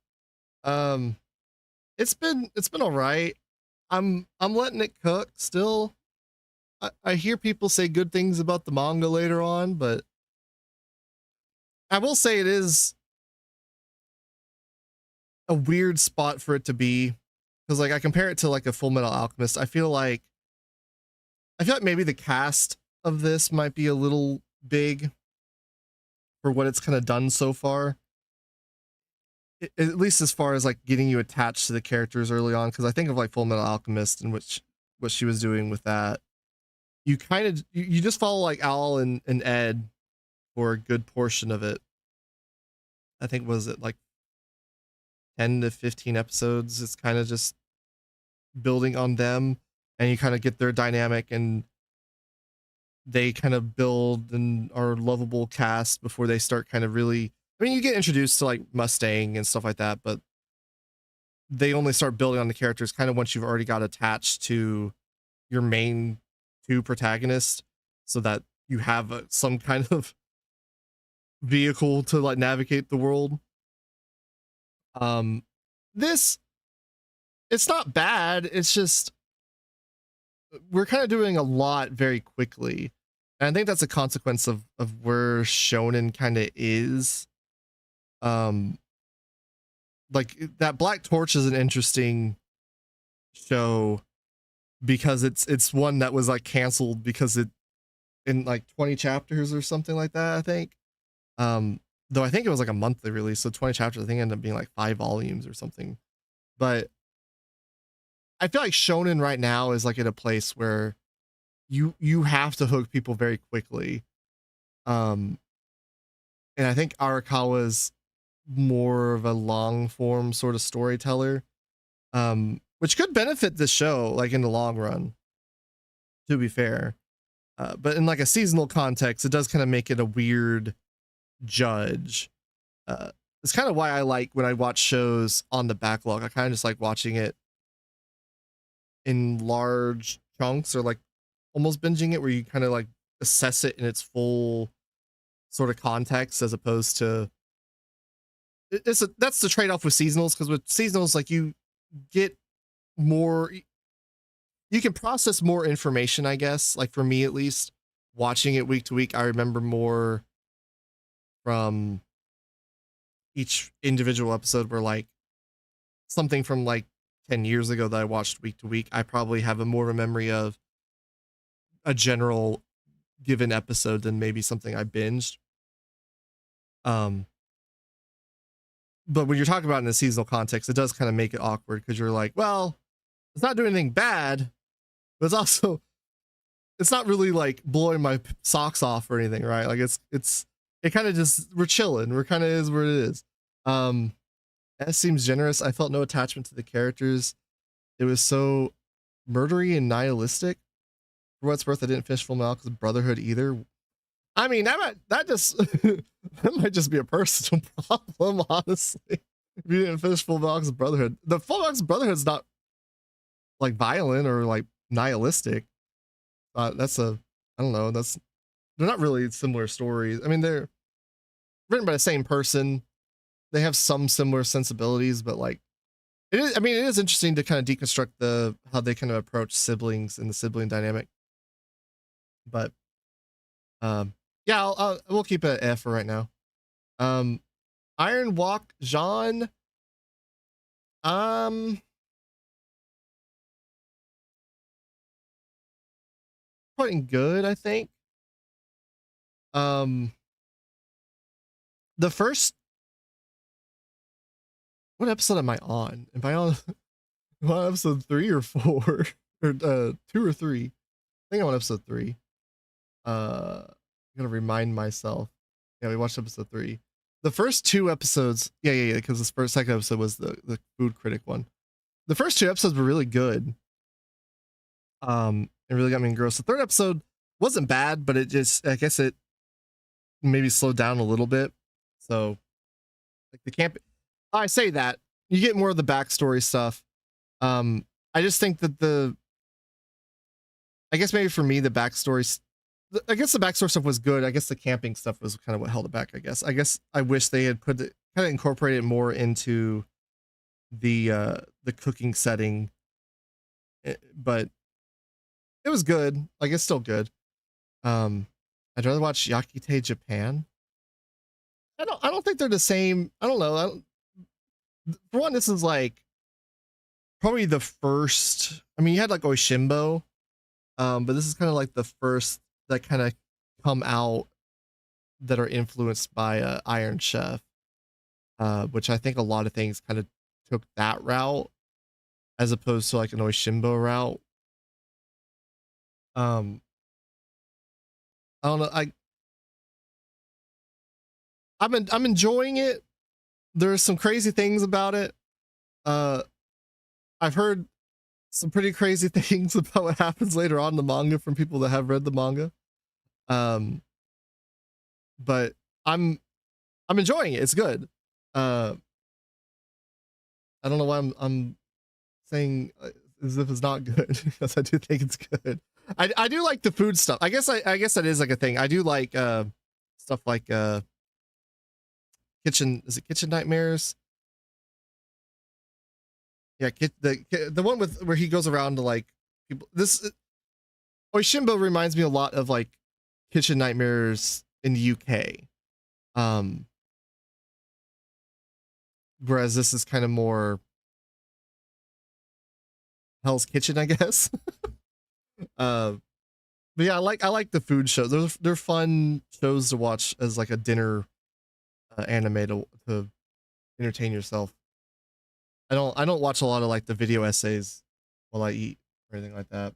It's been all right. I'm letting it cook still. I hear people say good things about the manga later on, but I will say it is a weird spot for it to be, because like I compare it to like a Full Metal Alchemist. I feel like maybe the cast of this might be a little big for what it's kind of done so far. At least as far as like getting you attached to the characters early on, because I think of like Full Metal Alchemist and what she was doing with that. You kind of you just follow like Al and Ed for a good portion of it. I think was it like 10 to 15 episodes. It's kind of just building on them, and you kind of get their dynamic, and they kind of build and are lovable cast before they start kind of really. I mean, you get introduced to like Mustang and stuff like that, but they only start building on the characters kind of once you've already got attached to your main two protagonists, so that you have some kind of vehicle to like navigate the world. This, it's not bad. It's just we're kind of doing a lot very quickly, and I think that's a consequence of where shonen kind of is. Like that Black Torch is an interesting show because it's one that was like canceled because it in like 20 chapters or something like that, I think. Though I think it was like a monthly release, so 20 chapters I think ended up being like 5 volumes or something. But I feel like shonen right now is like at a place where you have to hook people very quickly. And I think Arakawa's more of a long form sort of storyteller, which could benefit the show like in the long run, to be fair. But in like a seasonal context, it does kind of make it a weird judge. it's kind of why I like when I watch shows on the backlog. I kind of just like watching it in large chunks, or like almost binging it, where you kind of like assess it in its full sort of context, as opposed to that's the trade-off with seasonals, because with seasonals, like, you get more, you can process more information, I guess. Like, for me at least, watching it week to week, I remember more from each individual episode, where like something from like 10 years ago that I watched week to week, I probably have a more of a memory of a general given episode than maybe something I binged. Um, but when you're talking about it in a seasonal context, it does kind of make it awkward, because you're like, well, it's not doing anything bad, but it's also, it's not really like blowing my socks off or anything, right? Like, it kind of just, we're chilling. We're kind of is where it is. S seems generous. I felt no attachment to the characters. It was so murdery and nihilistic. For what it's worth, I didn't finish Full Metal Alchemist Brotherhood either. I mean, that just that might just be a personal problem, honestly. If you didn't finish Full Metal Alchemist Brotherhood, the Full Metal Alchemist Brotherhood's not like violent or like nihilistic. That's a, I don't know. They're not really similar stories. I mean, they're written by the same person. They have some similar sensibilities, but like, it is, I mean, it is interesting to kind of deconstruct how they kind of approach siblings and the sibling dynamic. But yeah, we'll keep it at F for right now. Iron Walk Jean. Quite good, I think. The first, what episode am I on? Am I on episode 3 or 4? Or 2 or 3? I think I'm on episode 3. I'm gonna remind myself. Yeah, we watched episode 3. The first 2 episodes, yeah, because the second episode was the food critic one. The first 2 episodes were really good. It really got me engrossed. The third episode wasn't bad, but it just, I guess it maybe slowed down a little bit. So, like, the camp, I say that you get more of the backstory stuff. I just think that I guess maybe for me, the backstory stuff was good. I guess the camping stuff was kind of what held it back. I guess I wish they had kind of incorporated more into the cooking setting, but it was good. Like, it's still good. I'd rather watch Yakite Japan. I don't think they're the same. I don't know. For one, this is like probably the first. I mean, you had like Oishimbo, but this is kind of like the first that kind of come out that are influenced by Iron Chef, which I think a lot of things kind of took that route as opposed to like an Oishimbo route. I don't know. I'm enjoying it. There's some crazy things about it. I've heard some pretty crazy things about what happens later on in the manga from people that have read the manga. But I'm enjoying it. It's good. I don't know why I'm saying as if it's not good, because I do think it's good. I do like the food stuff. I guess that is like a thing. I do like stuff like kitchen nightmares. Yeah, the one with where he goes around to like people. This Oishimbo reminds me a lot of like Kitchen Nightmares in the UK. Whereas this is kind of more Hell's Kitchen, I guess. But yeah, I like the food shows. They're fun shows to watch as like a dinner anime to entertain yourself. I don't watch a lot of like the video essays while I eat or anything like that.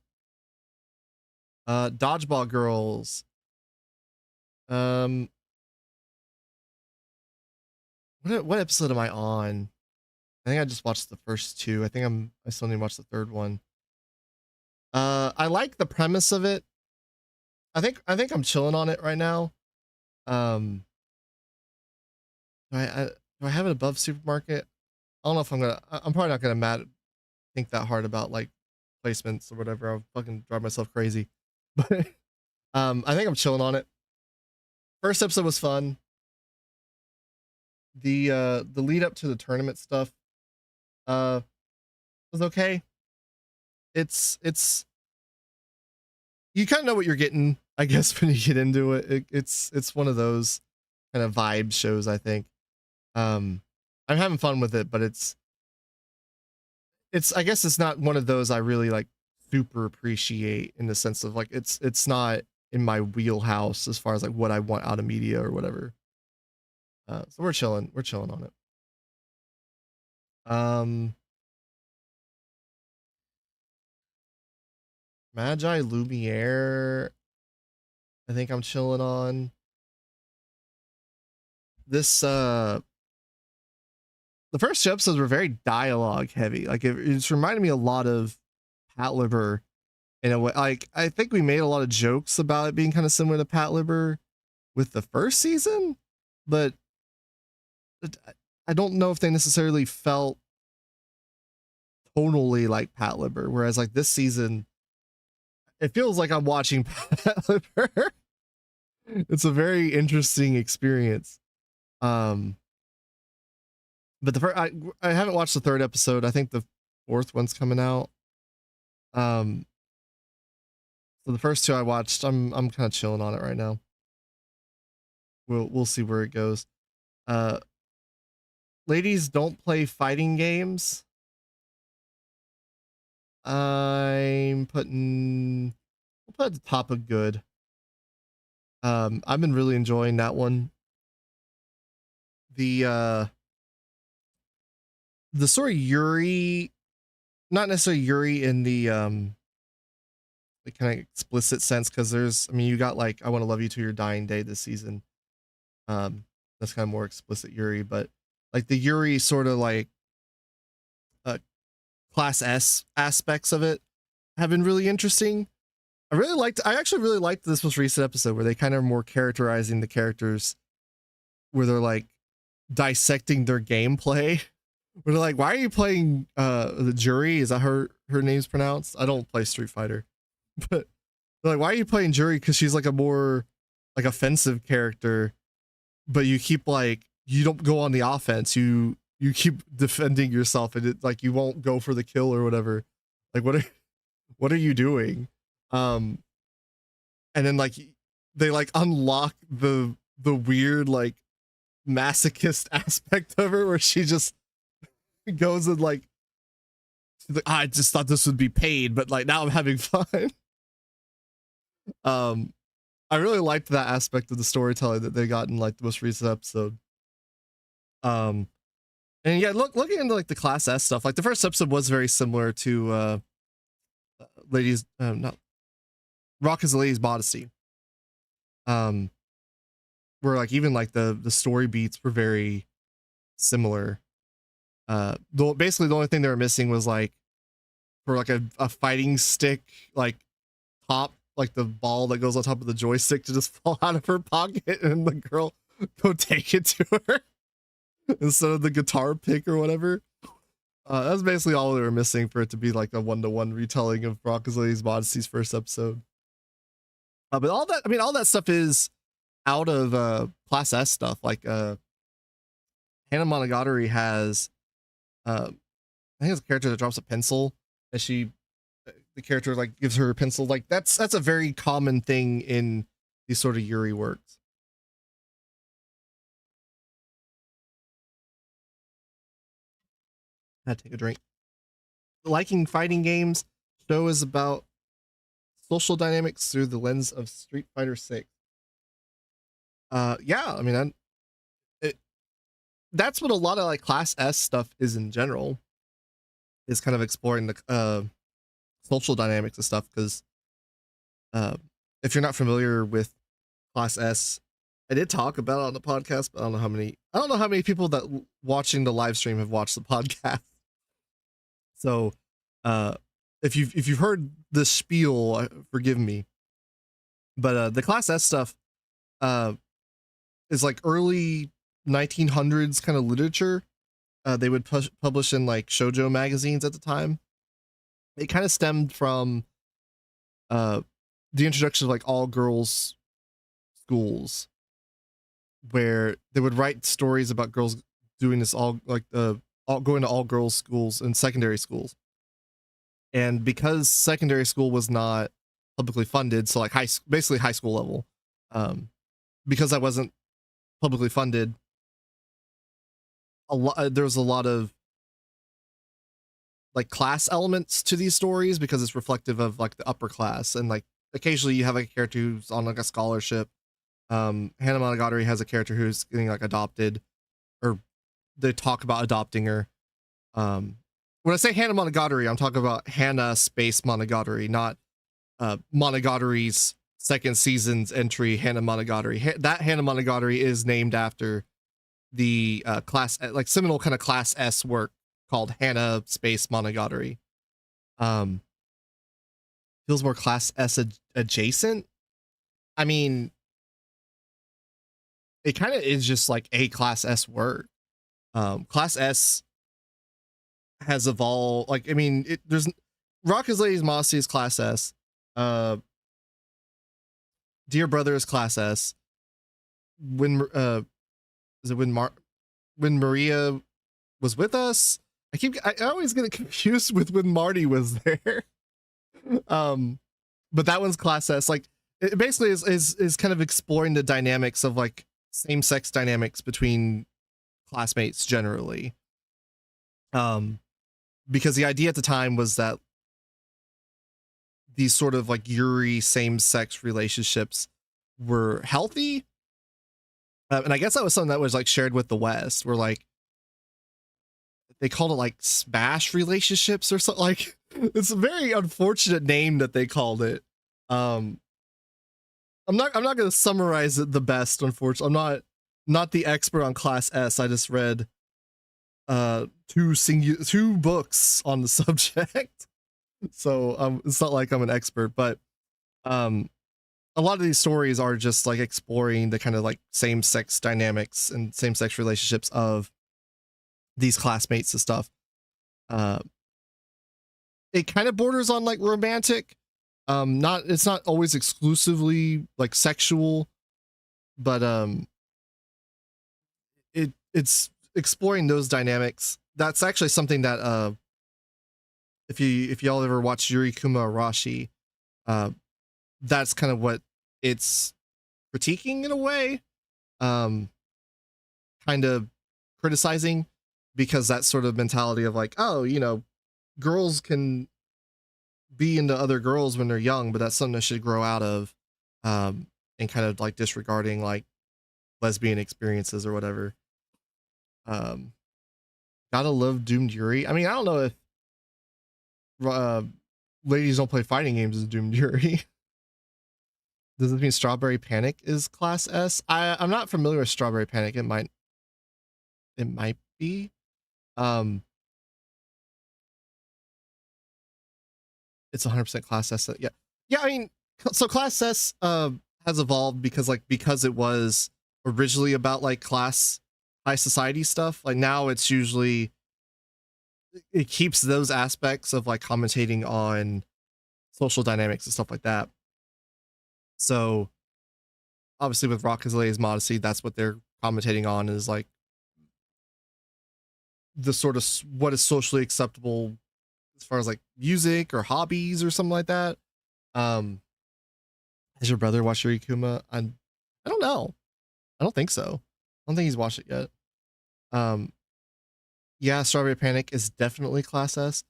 Dodgeball Girls. What episode am I on? I think I just watched the first 2. I still need to watch the third one. I like the premise of it. I think I'm chilling on it right now. I Do I have it above supermarket? I don't know if I'm probably not gonna think that hard about like placements or whatever. I'll fucking drive myself crazy. But I think I'm chilling on it. First episode was fun. The lead up to the tournament stuff uh was okay. It's you kind of know what you're getting, I guess, when you get into it. It's one of those kind of vibe shows, I think. I'm having fun with it, but it's I guess it's not one of those I really like super appreciate in the sense of like it's not in my wheelhouse as far as like what I want out of media or whatever. So we're chilling on it. Um, Magi Lumiere, I think I'm chilling on. This the first two episodes were very dialogue heavy. Like it's reminded me a lot of Patlabor in a way. Like I think we made a lot of jokes about it being kind of similar to Patlabor with the first season, but I don't know if they necessarily felt tonally like Patlabor. Whereas like this season, it feels like I'm watching Patlabor. It's a very interesting experience. But the first, I haven't watched the third episode. I think the fourth one's coming out. So the first two I watched, I'm kind of chilling on it right now. We'll see where it goes. Ladies, don't play fighting games. I'll put at the top of good. I've been really enjoying that one. The story Yuri, not necessarily Yuri in the kind of explicit sense, because I mean, you got like I Want to Love You to Your Dying Day this season. That's kind of more explicit Yuri, but like the Yuri sort of like class S aspects of it have been really interesting. I actually really liked this most recent episode where they kind of more characterizing the characters, where they're like dissecting their gameplay. Where they're like, why are you playing the Jury? Is that her name's pronounced? I don't play Street Fighter. But they're like, why are you playing Jury? Because she's like a more like offensive character, but you keep like you don't go on the offense. You keep defending yourself, and it like you won't go for the kill or whatever. Like what are you doing? And then like they like unlock the weird like masochist aspect of her where she just goes and like I just thought this would be paid, but like now I'm having fun. I really liked that aspect of the storytelling that they got in like the most recent episode. And yeah, looking into like the class S stuff, like the first episode was very similar to ladies not Rock is a Lady's Modesty. Where like even like the story beats were very similar. Basically the only thing they were missing was like for like a fighting stick like top, like the ball that goes on top of the joystick to just fall out of her pocket and the girl go take it to her instead of the guitar pick or whatever. That's basically all they were missing for it to be like a 1-to-1 retelling of Rock is a Lady's Modesty's first episode. But all that stuff is out of class S stuff. Like Hannah Monogatari has I think it's a character that drops a pencil and the character like gives her a pencil. Like that's a very common thing in these sort of Yuri works. I had to take a drink. Liking fighting games show is about social dynamics through the lens of Street Fighter 6. Yeah, I mean that's what a lot of like class S stuff is in general, is kind of exploring the social dynamics and stuff. Because if you're not familiar with class S, I did talk about it on the podcast, but I don't know how many people that watching the live stream have watched the podcast. So if you've heard the spiel, forgive me, but the class S stuff is like early 1900s kind of literature. They would publish in like shoujo magazines at the time. It kind of stemmed from the introduction of like all girls schools, where they would write stories about girls doing this all like all going to all girls schools and secondary schools. And because secondary school was not publicly funded, so like basically high school level, because I wasn't publicly funded, there was a lot of like class elements to these stories because it's reflective of like the upper class, and like occasionally you have like a character who's on like a scholarship. Hannah Monogatari has a character who's getting like adopted, or they talk about adopting her. When I say Hannah Monogatari, I'm talking about Hannah Space Monogatari, not Monogatari's second season's entry, Hannah Monogatari. That Hannah Monogatari is named after the class, like seminal kind of class S work called Hannah Space Monogatari. Feels more class S adjacent. I mean, it kind of is just like a class S work. Class S has evolved. Like, I mean, there's Rocket's Lady's Modesty is class S. Dear Brother is class S. When Maria was with us, I always get confused with when Marty was there. But that one's class S. Like, it basically is kind of exploring the dynamics of like same-sex dynamics between classmates generally. Because the idea at the time was that these sort of like Yuri same-sex relationships were healthy. And I guess that was something that was like shared with the West, where like they called it like smash relationships or something. Like, it's a very unfortunate name that they called it. I'm not going to summarize it the best, unfortunately. I'm not the expert on class S. I just read two books on the subject. So it's not like I'm an expert, but a lot of these stories are just like exploring the kind of like same-sex dynamics and same-sex relationships of these classmates and stuff. It kind of borders on like romantic. It's not always exclusively like sexual, but it's exploring those dynamics. That's actually something that if y'all ever watch Yuri Kuma Arashi, that's kind of what it's critiquing in a way, kind of criticizing, because that sort of mentality of like, oh, you know, girls can be into other girls when they're young, but that's something that should grow out of, and kind of like disregarding like lesbian experiences or whatever. Gotta love Doomed Yuri. I mean, I don't know if ladies don't play fighting games as Doomed Yuri. Does this mean Strawberry Panic is class S? I'm not familiar with Strawberry Panic. It might be. It's 100% class S. Yeah. I mean, so class S has evolved because it was originally about like class high society stuff. Like now it's usually, it keeps those aspects of like commentating on social dynamics and stuff like that. So obviously with Rock Lady's Modesty, that's what they're commentating on, is like the sort of what is socially acceptable as far as like music or hobbies or something like that. Has your brother watched Yuri Kuma? I don't know. I don't think so. I don't think he's watched it yet. Yeah, Strawberry Panic is definitely class S.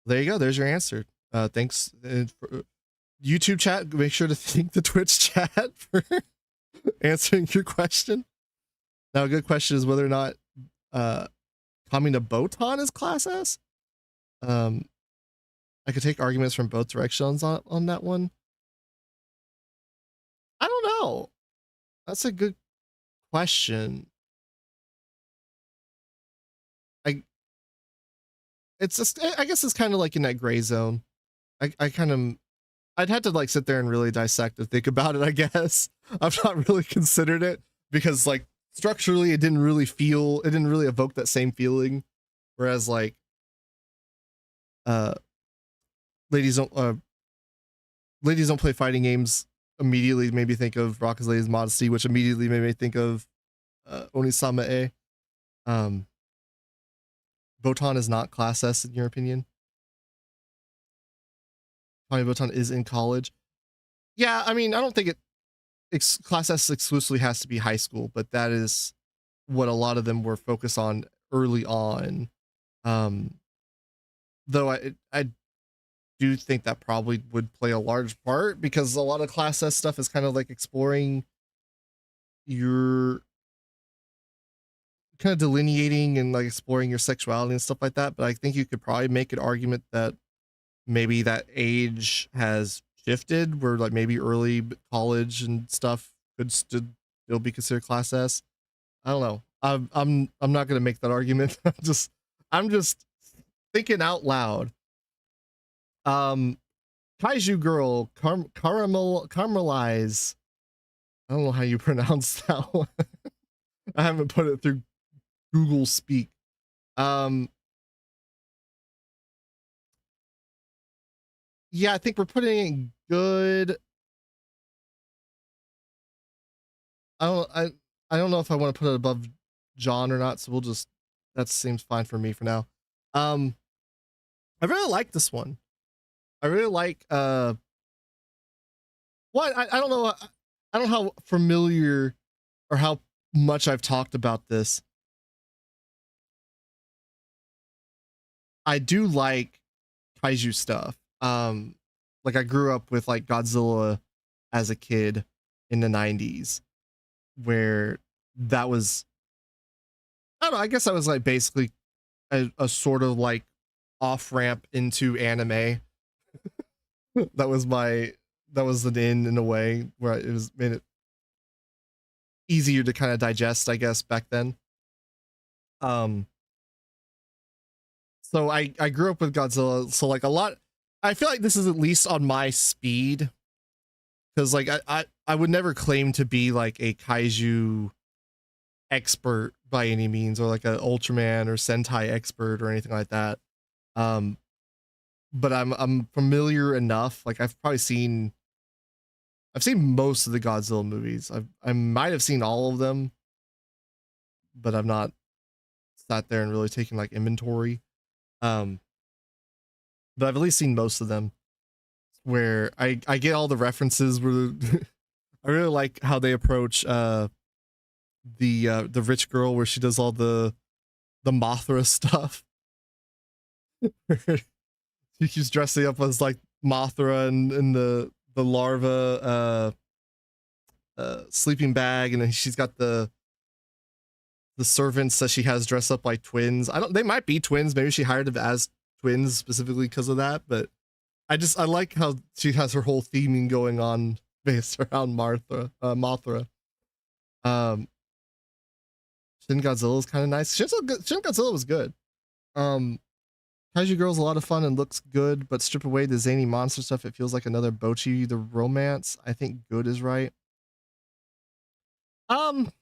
There you go. There's your answer. Thanks. YouTube chat, make sure to thank the Twitch chat for answering your question. Now, a good question is whether or not coming to Botan is class S. I could take arguments from both directions on that one. I don't know. That's a good question. I guess it's kind of like in that gray zone. I'd had to like sit there and really dissect and think about it, I guess. I've not really considered it because like structurally it didn't really evoke that same feeling. Whereas like uh ladies don't ladies don't play fighting games immediately made me think of Rock's Lady's Modesty, which immediately made me think of Onisama A. Um, Botan is not class S in your opinion? Tommy Botan is in college. Yeah, I mean, I don't think class S exclusively has to be high school, but that is what a lot of them were focused on early on. Um, though I do think that probably would play a large part because a lot of class S stuff is kind of like exploring your kind of delineating and like exploring your sexuality and stuff like that. But I think you could probably make an argument that maybe that age has shifted where like maybe early college and stuff could still be considered class S. I don't know. I'm not gonna make that argument. I'm just thinking out loud. Kaiju Girl caramelize. I don't know how you pronounce that one. I haven't put it through Google Speak. Yeah, I think we're putting it good. I don't know if I want to put it above John or not, so we'll just that seems fine for me for now. I really like this one. I really like what I don't know I don't know how familiar or how much I've talked about this. I do like kaiju stuff. Like I grew up with like Godzilla as a kid in the 90s where that was I don't know, I guess I was like basically a sort of like off ramp into anime. that was my that was an in a way where it was made it easier to kind of digest, I guess, back then. Um so I grew up with Godzilla, so like a lot I feel like this is at least on my speed because like I would never claim to be like a kaiju expert by any means or like an Ultraman or Sentai expert or anything like that. Um but I'm familiar enough. Like I've seen most of the Godzilla movies. I might have seen all of them, but I've not sat there and really taken like inventory. Um but I've at least seen most of them where I get all the references where I really like how they approach the rich girl where she does all the Mothra stuff. She keeps dressing up as like Mothra and the larva sleeping bag, and then she's got the servants that she has dressed up like twins. I don't they might be twins, maybe she hired them as twins specifically because of that, but I like how she has her whole theming going on based around Mothra. Um Shin Godzilla is kind of nice. Shin Godzilla was good. Um Kaiju Girl's a lot of fun and looks good, but strip away the zany monster stuff, it feels like another Bochi the Romance. I think good is right. Um,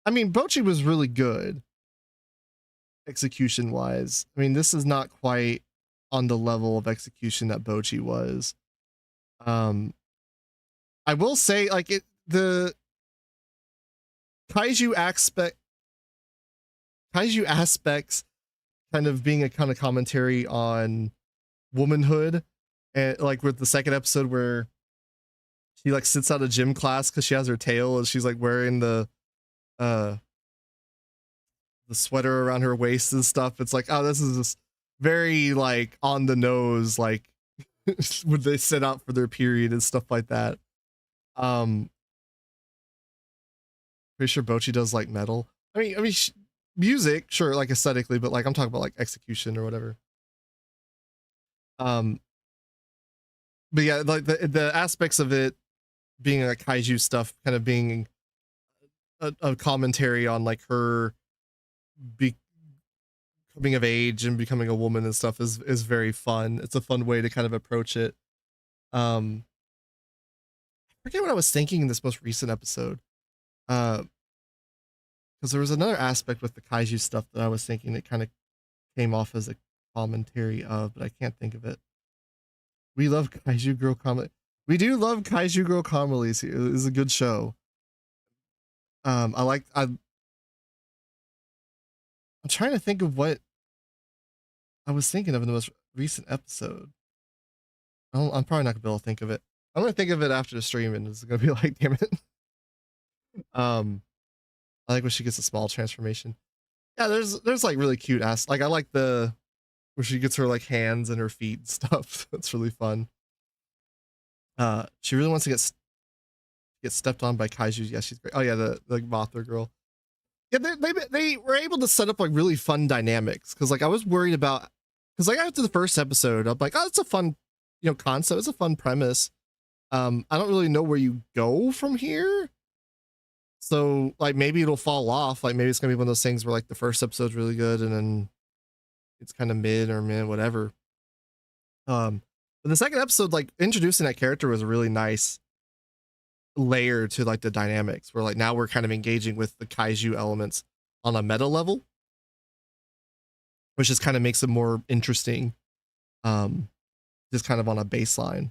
I mean, Bochi was really good execution wise. I mean, this is not quite on the level of execution that Bochi was. Um, I will say, like the kaiju aspects kind of being a kind of commentary on womanhood, and like with the second episode where she like sits out of gym class because she has her tail and she's like wearing uh the sweater around her waist and stuff. It's like, oh, this is just very like on the nose, like when they set out for their period and stuff like that. Um, pretty sure Bochi does like metal. Music, sure, like aesthetically, but like I'm talking about like execution or whatever. Um, but yeah, like the aspects of it being like kaiju stuff, kind of being a commentary on like her coming of age and becoming a woman and stuff is very fun. It's a fun way to kind of approach it. Um, forget what I was thinking in this most recent episode. Because there was another aspect with the kaiju stuff that I was thinking that kind of came off as a commentary of, but I can't think of it. We love Kaiju Girl Comedy. We do love Kaiju Girl Comedies. It is a good show. I'm trying to think of what I was thinking of in the most recent episode. I'm probably not gonna be able to think of it. I'm gonna think of it after the stream, and it's gonna be like, damn it. I like when she gets a small transformation. Yeah, there's like really cute ass. Like I like the where she gets her like hands and her feet and stuff. That's really fun. She really wants to get stepped on by kaiju. Yeah, she's great. Oh yeah, the Mothra girl. Yeah, they were able to set up like really fun dynamics because like I was worried about because like after the first episode, I'm like, oh, it's a fun concept. It's a fun premise. I don't really know where you go from here. So like maybe it'll fall off. Like maybe it's gonna be one of those things where like the first episode's really good and then it's kind of mid or mid, whatever. But the second episode, like introducing that character was a really nice layer to like the dynamics where like now we're kind of engaging with the kaiju elements on a meta level, which just kind of makes it more interesting. Just kind of on a baseline.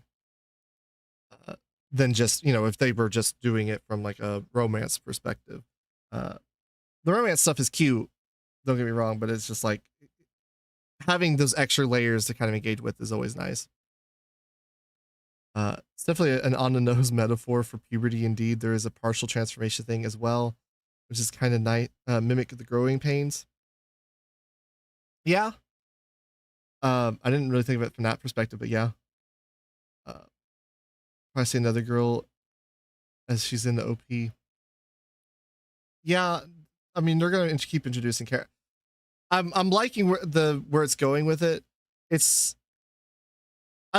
Than just, if they were just doing it from like a romance perspective. The romance stuff is cute, don't get me wrong, but it's just like having those extra layers to kind of engage with is always nice. It's definitely an on the nose metaphor for puberty. Indeed, there is a partial transformation thing as well, which is kind of nice. Mimic the growing pains. Yeah. I didn't really think of it from that perspective, but yeah. I see another girl as she's in the OP. Yeah, I mean they're gonna keep introducing characters. I'm liking where it's going with it. I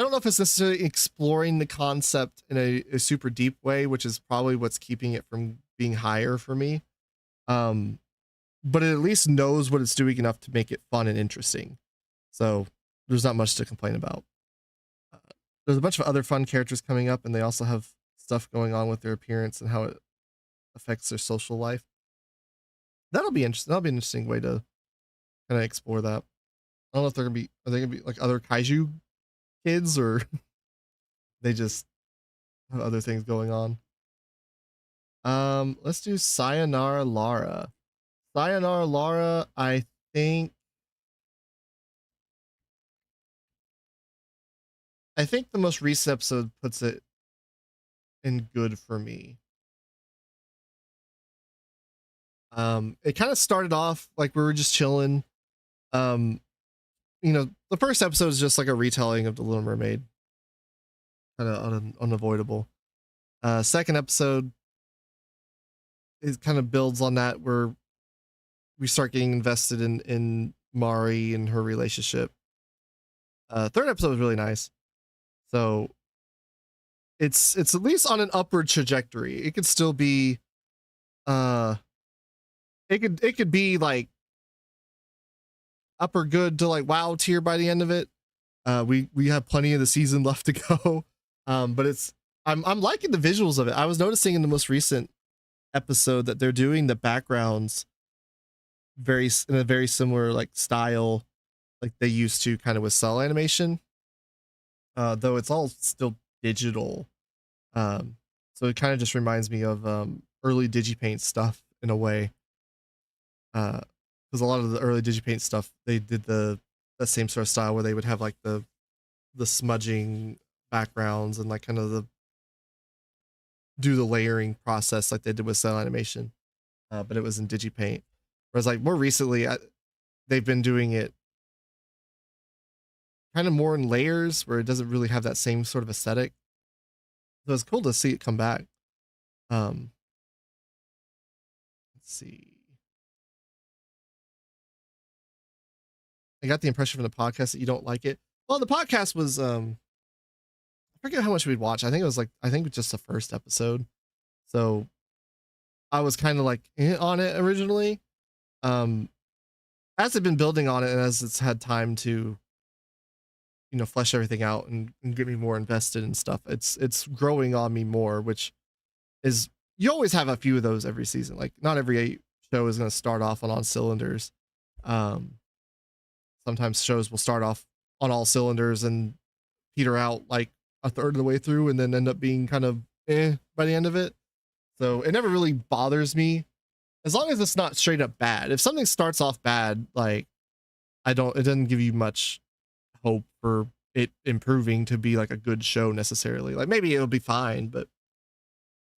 don't know if it's necessarily exploring the concept in a super deep way, which is probably what's keeping it from being higher for me. But it at least knows what it's doing enough to make it fun and interesting. So there's not much to complain about. There's a bunch of other fun characters coming up, and they also have stuff going on with their appearance and how it affects their social life. That'll be interesting. That'll be an interesting way to kind of explore that. I don't know if are they gonna be like other kaiju kids or they just have other things going on. Let's do Sayonara Lara. Sayonara Lara, I think the most recent episode puts it in good for me. It kind of started off like we were just chilling. The first episode is just like a retelling of The Little Mermaid. Kind of unavoidable. Second episode, it kind of builds on that where we start getting invested in Mari and her relationship. Third episode was really nice. So it's at least on an upward trajectory. It could still be it could be like upper good to like WoW tier by the end of it. We have plenty of the season left to go. But I'm liking the visuals of it. I was noticing in the most recent episode that they're doing the backgrounds in a very similar like style like they used to kind of with cell animation. Though it's all still digital. So it kind of just reminds me of early Digipaint stuff in a way. Because a lot of the early Digipaint stuff, they did that same sort of style where they would have like the smudging backgrounds and like kind of do the layering process like they did with cell animation. But it was in Digipaint. Whereas like more recently, they've been doing it kind of more in layers where it doesn't really have that same sort of aesthetic. So it's cool to see it come back. Let's see. I got the impression from the podcast that you don't like it. Well, the podcast was I forget how much we'd watch. I think it was just the first episode. So I was kind of like on it originally. As I've been building on it and as it's had time to flesh everything out and get me more invested in stuff. It's growing on me more, which is, you always have a few of those every season. Like not every show is going to start off on all cylinders. Um, Sometimes shows will start off on all cylinders and peter out like a third of the way through and then end up being kind of by the end of it. So it never really bothers me as long as it's not straight up bad. If something starts off bad, like it doesn't give you much hope for it improving to be like a good show necessarily. Like maybe it'll be fine, but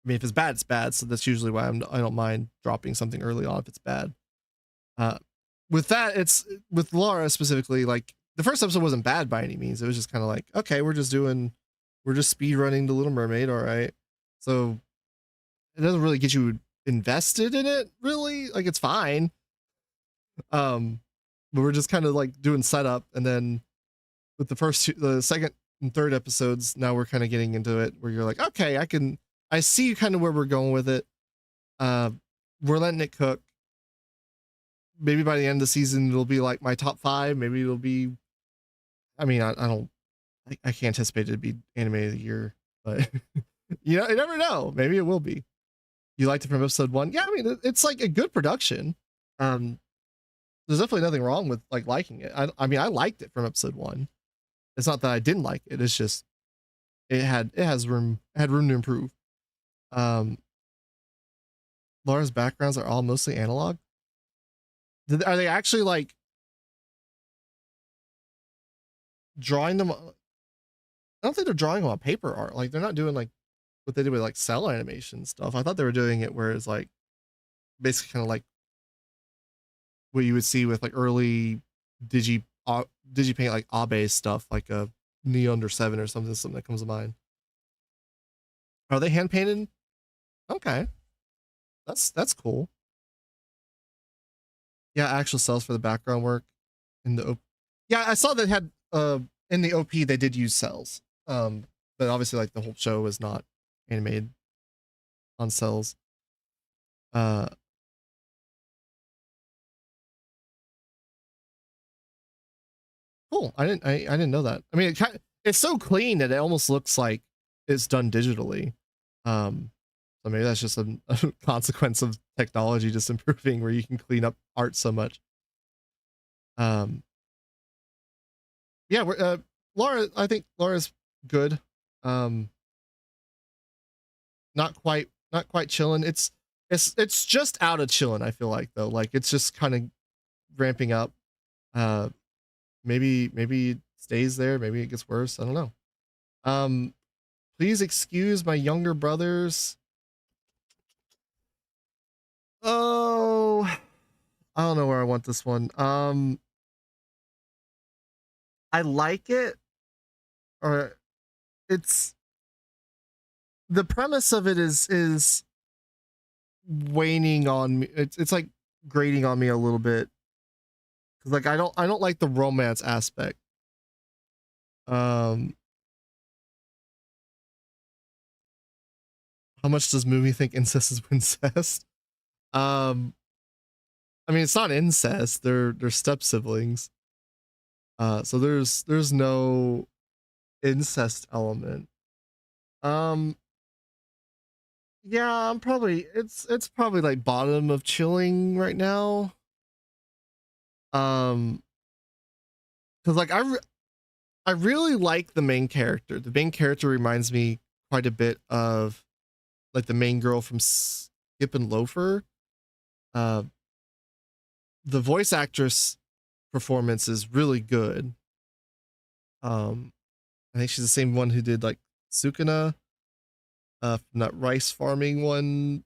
I mean, if it's bad, it's bad. So that's usually why I don't mind dropping something early on if it's bad. With that, it's with Laura specifically, like the first episode wasn't bad by any means. It was just kind of like, okay, we're just speed running the Little Mermaid. All right. So it doesn't really get you invested in it really. Like it's fine. But we're just kind of like doing setup. And then with the second and third episodes, now we're kind of getting into it where you're like, okay, I see kind of where we're going with it. We're letting it cook. Maybe by the end of the season, it'll be like my top 5. Maybe it'll be, I mean, I can't anticipate it to be anime of the year, but you never know. Maybe it will be. You liked it from episode 1? Yeah, I mean, it's like a good production. There's definitely nothing wrong with like liking it. I mean, I liked it from episode 1. It's not that I didn't like it. It's just, it had room to improve. Laura's backgrounds are all mostly analog. Are they actually like drawing them? I don't think they're drawing them on paper art. Like they're not doing like what they did with like cell animation stuff. I thought they were doing it where it's like basically kind of like what you would see with like early digipaint like Abe stuff, like a Neo Under 7 or something that comes to mind. Are they hand painted? Okay, that's cool. Yeah, actual cells for the background work in the yeah, I saw that had in the OP they did use cells. But obviously like the whole show was not animated on cells. Cool. I didn't know that. I mean, it's so clean that it almost looks like it's done digitally. So maybe that's just a consequence of technology just improving where you can clean up art so much. Yeah, Laura, I think Laura's good. Not quite chilling. It's just out of chilling, I feel like though. Like it's just kind of ramping up. Maybe it stays there, maybe it gets worse. I don't know. Please excuse my younger brothers. Oh, I don't know where I want this one. I like it, or it's the premise of it is waning on me. It's like grating on me a little bit because like I don't like the romance aspect. How much does Mumi think incest is incest? I mean, it's not incest. They're step siblings. So there's no incest element. Yeah, I'm probably it's probably like bottom of chilling right now. Because like I really like the main character. The main character reminds me quite a bit of like the main girl from Skip and Loafer. The voice actress performance is really good. I think she's the same one who did like Sukuna from that rice farming one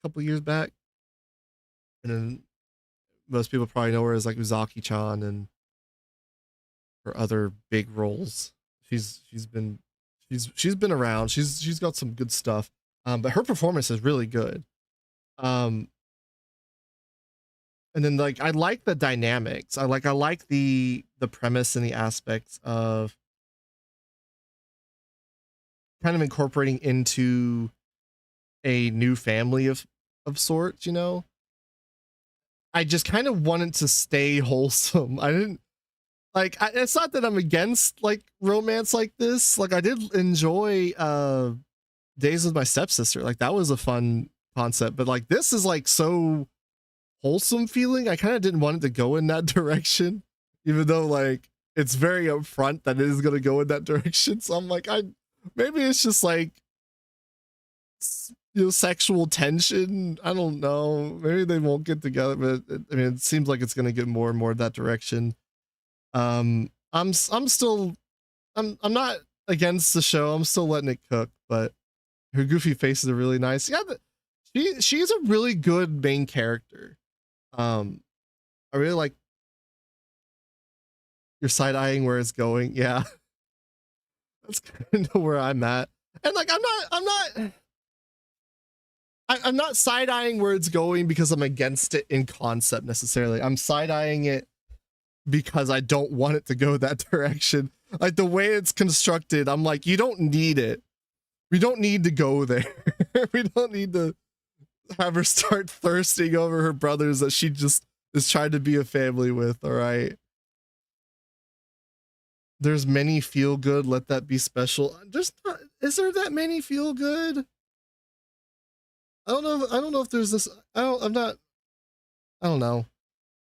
a couple years back. And then most people probably know her as like Uzaki-chan and her other big roles. She's been around. She's got some good stuff. But her performance is really good. And then like I like the dynamics. I like the premise and the aspects of kind of incorporating into a new family of sorts, you know. I just kind of wanted to stay wholesome. like it's not that I'm against like romance like this. Like I did enjoy Days with My Stepsister. Like that was a fun concept, but like this is like so wholesome feeling. I kind of didn't want it to go in that direction, even though like it's very upfront that it is gonna go in that direction. So I'm like, maybe it's just like sexual tension. I don't know. Maybe they won't get together, but I mean, it seems like it's gonna get more and more that direction. I'm still I'm not against the show. I'm still letting it cook, but her goofy faces are really nice. Yeah, she's a really good main character. I really like your side eyeing where it's going. Yeah, that's kind of where I'm at. And like I'm not side eyeing where it's going because I'm against it in concept necessarily. I'm side eyeing it because I don't want it to go that direction. Like the way it's constructed, I'm like, you don't need it. We don't need to go there. We don't need to have her start thirsting over her brothers that she just is trying to be a family with. All right. There's many feel good. Let that be special. There's not, is there that many feel good? I don't know if there's this. I don't know.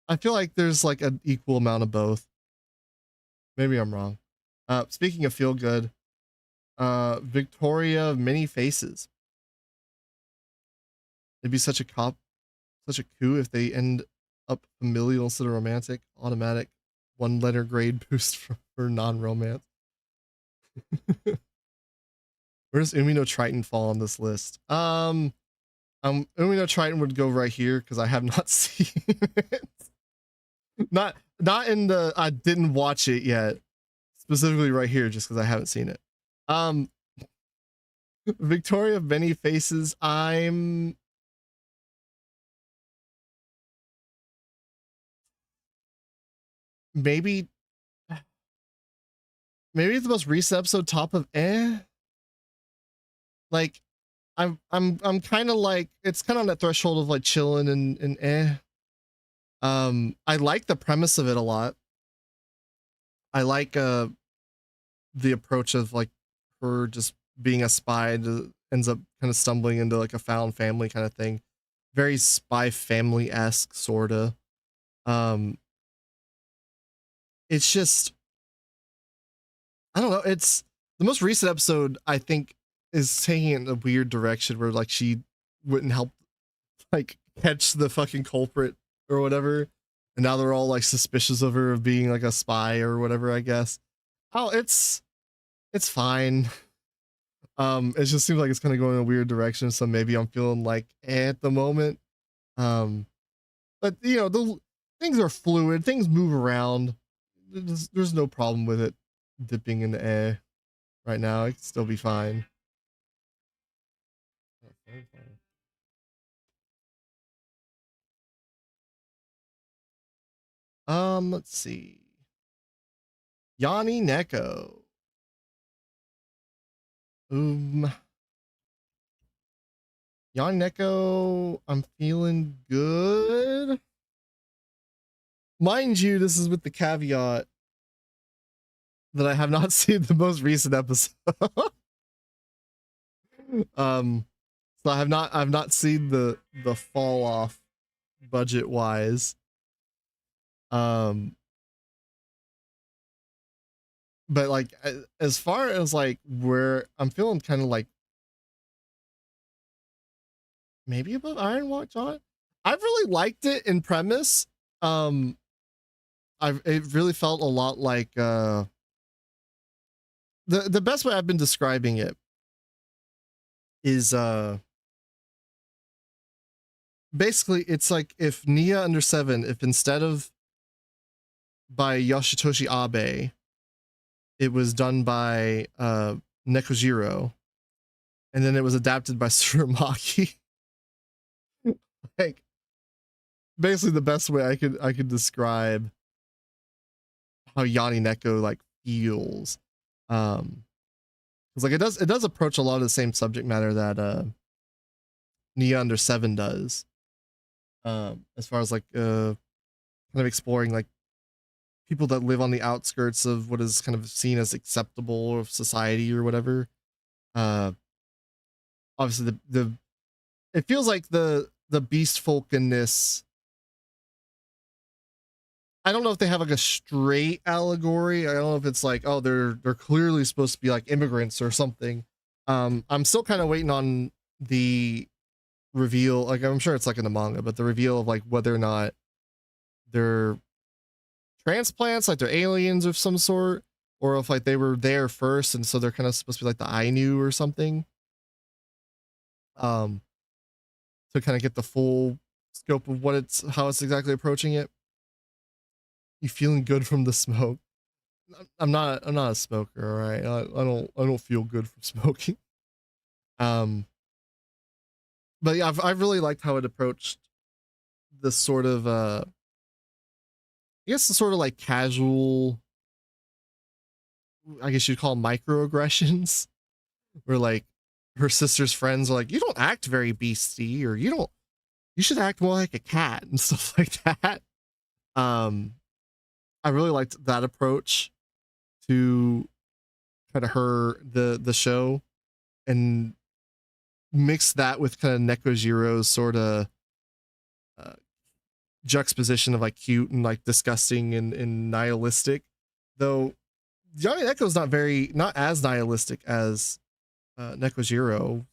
I feel like there's like an equal amount of both. Maybe I'm wrong. Speaking of feel good, Victoria Many Faces. It'd be such a coup if they end up familial instead of romantic. Automatic 1-letter grade boost for non-romance. Where does Umino Triton fall on this list? Umino Triton would go right here because I have not seen it. Not in the I didn't watch it yet. Specifically right here, just because I haven't seen it. Victoria Many Faces. I'm maybe the most recent episode, top of like I'm kind of like, it's kind of on that threshold of like chilling and I like the premise of it a lot. I like the approach of like her just being a spy ends up kind of stumbling into like a found family kind of thing. Very Spy Family-esque sorta. It's just, I don't know, it's the most recent episode I think is taking it in a weird direction where like she wouldn't help like catch the fucking culprit or whatever, and now they're all like suspicious of her of being like a spy or whatever, I guess. Oh, it's fine. It just seems like it's kind of going in a weird direction, so maybe I'm feeling like at the moment. But you know, the things are fluid, things move around. There's no problem with it dipping in the air right now. It can still be fine. Let's see. Yanni Neko. Yanni Neko, I'm feeling good. Mind you, this is with the caveat that I have not seen the most recent episode. So I've not seen the fall off budget wise. But like as far as like where I'm feeling kind of like maybe above Iron Watch on it. I've really liked it in premise. It really felt a lot like the best way I've been describing it is basically it's like if Nia Under 7, if instead of by Yoshitoshi Abe, it was done by Nekojiro, and then it was adapted by Tsurumaki. Like basically the best way I could describe how Yanni Neko like feels. Because like it does approach a lot of the same subject matter that Nia Under 7 does. As far as like kind of exploring like people that live on the outskirts of what is kind of seen as acceptable of society or whatever. Uh, Obviously the it feels like the beast folk in this. I don't know if they have like a straight allegory. I don't know if it's like, oh, they're clearly supposed to be like immigrants or something. I'm still kind of waiting on the reveal. Like I'm sure it's like in the manga, but the reveal of like whether or not they're transplants, like they're aliens of some sort, or if like they were there first and so they're kind of supposed to be like the Ainu or something. Um, to kind of get the full scope of how it's exactly approaching it. You feeling good from the smoke? I'm not a smoker, all right. I don't feel good from smoking. But yeah, I've really liked how it approached the sort of I guess the sort of like casual, I guess you'd call them microaggressions, where like her sister's friends are like, you don't act very beastie, or you should act more like a cat and stuff like that. I really liked that approach to kind of the show, and mix that with kind of Nekojiro's sort of juxtaposition of like cute and like disgusting and nihilistic. Though Johnny Neko's not as nihilistic as Nekojiro,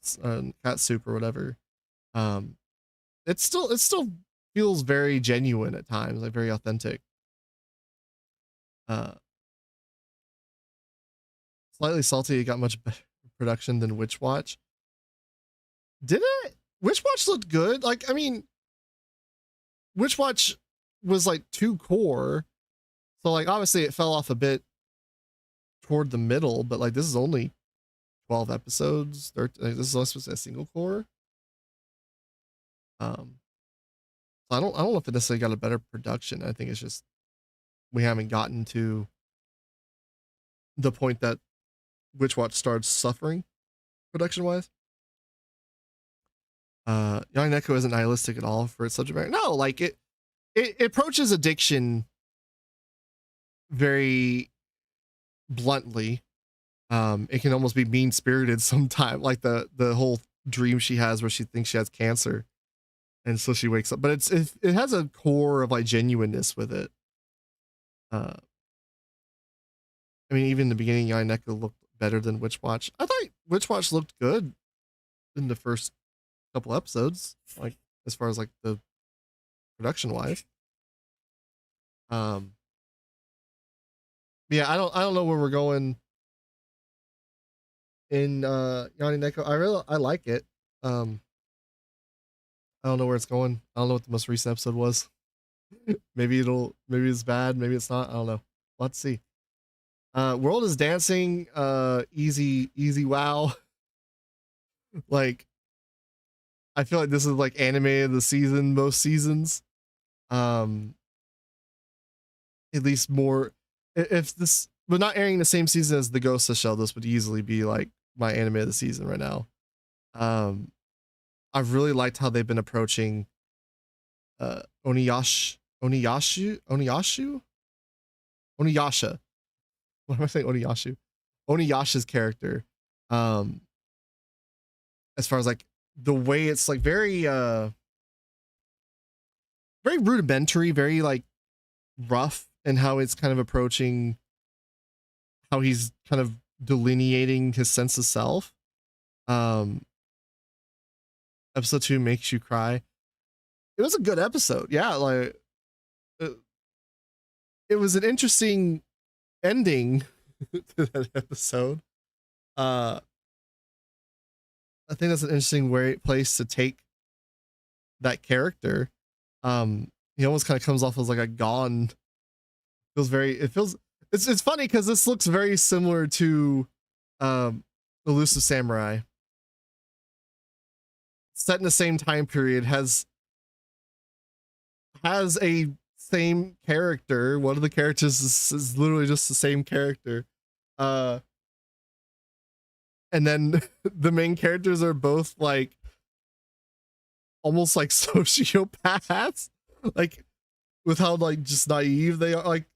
Cat Soup or whatever. It still feels very genuine at times, like very authentic. Slightly salty. It got much better production than Witch Watch. Did it? Witch Watch looked good. Like, I mean, Witch Watch was like too core, so like obviously it fell off a bit toward the middle. But like this is only 12 episodes. This is also a single core. So I don't know if it necessarily got a better production. I think it's just we haven't gotten to the point that Witch Watch starts suffering production wise. Young Neko isn't nihilistic at all for its subject matter. No, like it approaches addiction very bluntly. It can almost be mean spirited sometimes, like the whole dream she has where she thinks she has cancer, and so she wakes up. But it has a core of like genuineness with it. I mean, even in the beginning, Young Neko looked better than Witch Watch. I thought Witch Watch looked good in the first couple episodes, like as far as like the production wise. Yeah, I don't know where we're going in Yanni Neko. I like it. I don't know where it's going. I don't know what the most recent episode was. maybe it's bad, maybe it's not. I don't know. Let's see. World is Dancing, easy wow. Like I feel like this is like anime of the season most seasons. At least more, if this but not airing the same season as the Ghost of Shell, this would easily be like my anime of the season right now. I've really liked how they've been approaching Oniyasha. What am I saying? Oniyasha's character. As far as like the way it's like very rudimentary, very like rough, and how it's kind of approaching how he's kind of delineating his sense of self. Episode 2 makes you cry. It was a good episode. Yeah, like it was an interesting ending to that episode. I think that's an interesting place to take that character. He almost kind of comes off as like a Gon. It's funny because this looks very similar to Elusive Samurai. Set in the same time period, has a same character. One of the characters is literally just the same character. And then the main characters are both like almost like sociopaths, like with how like just naive they are. Like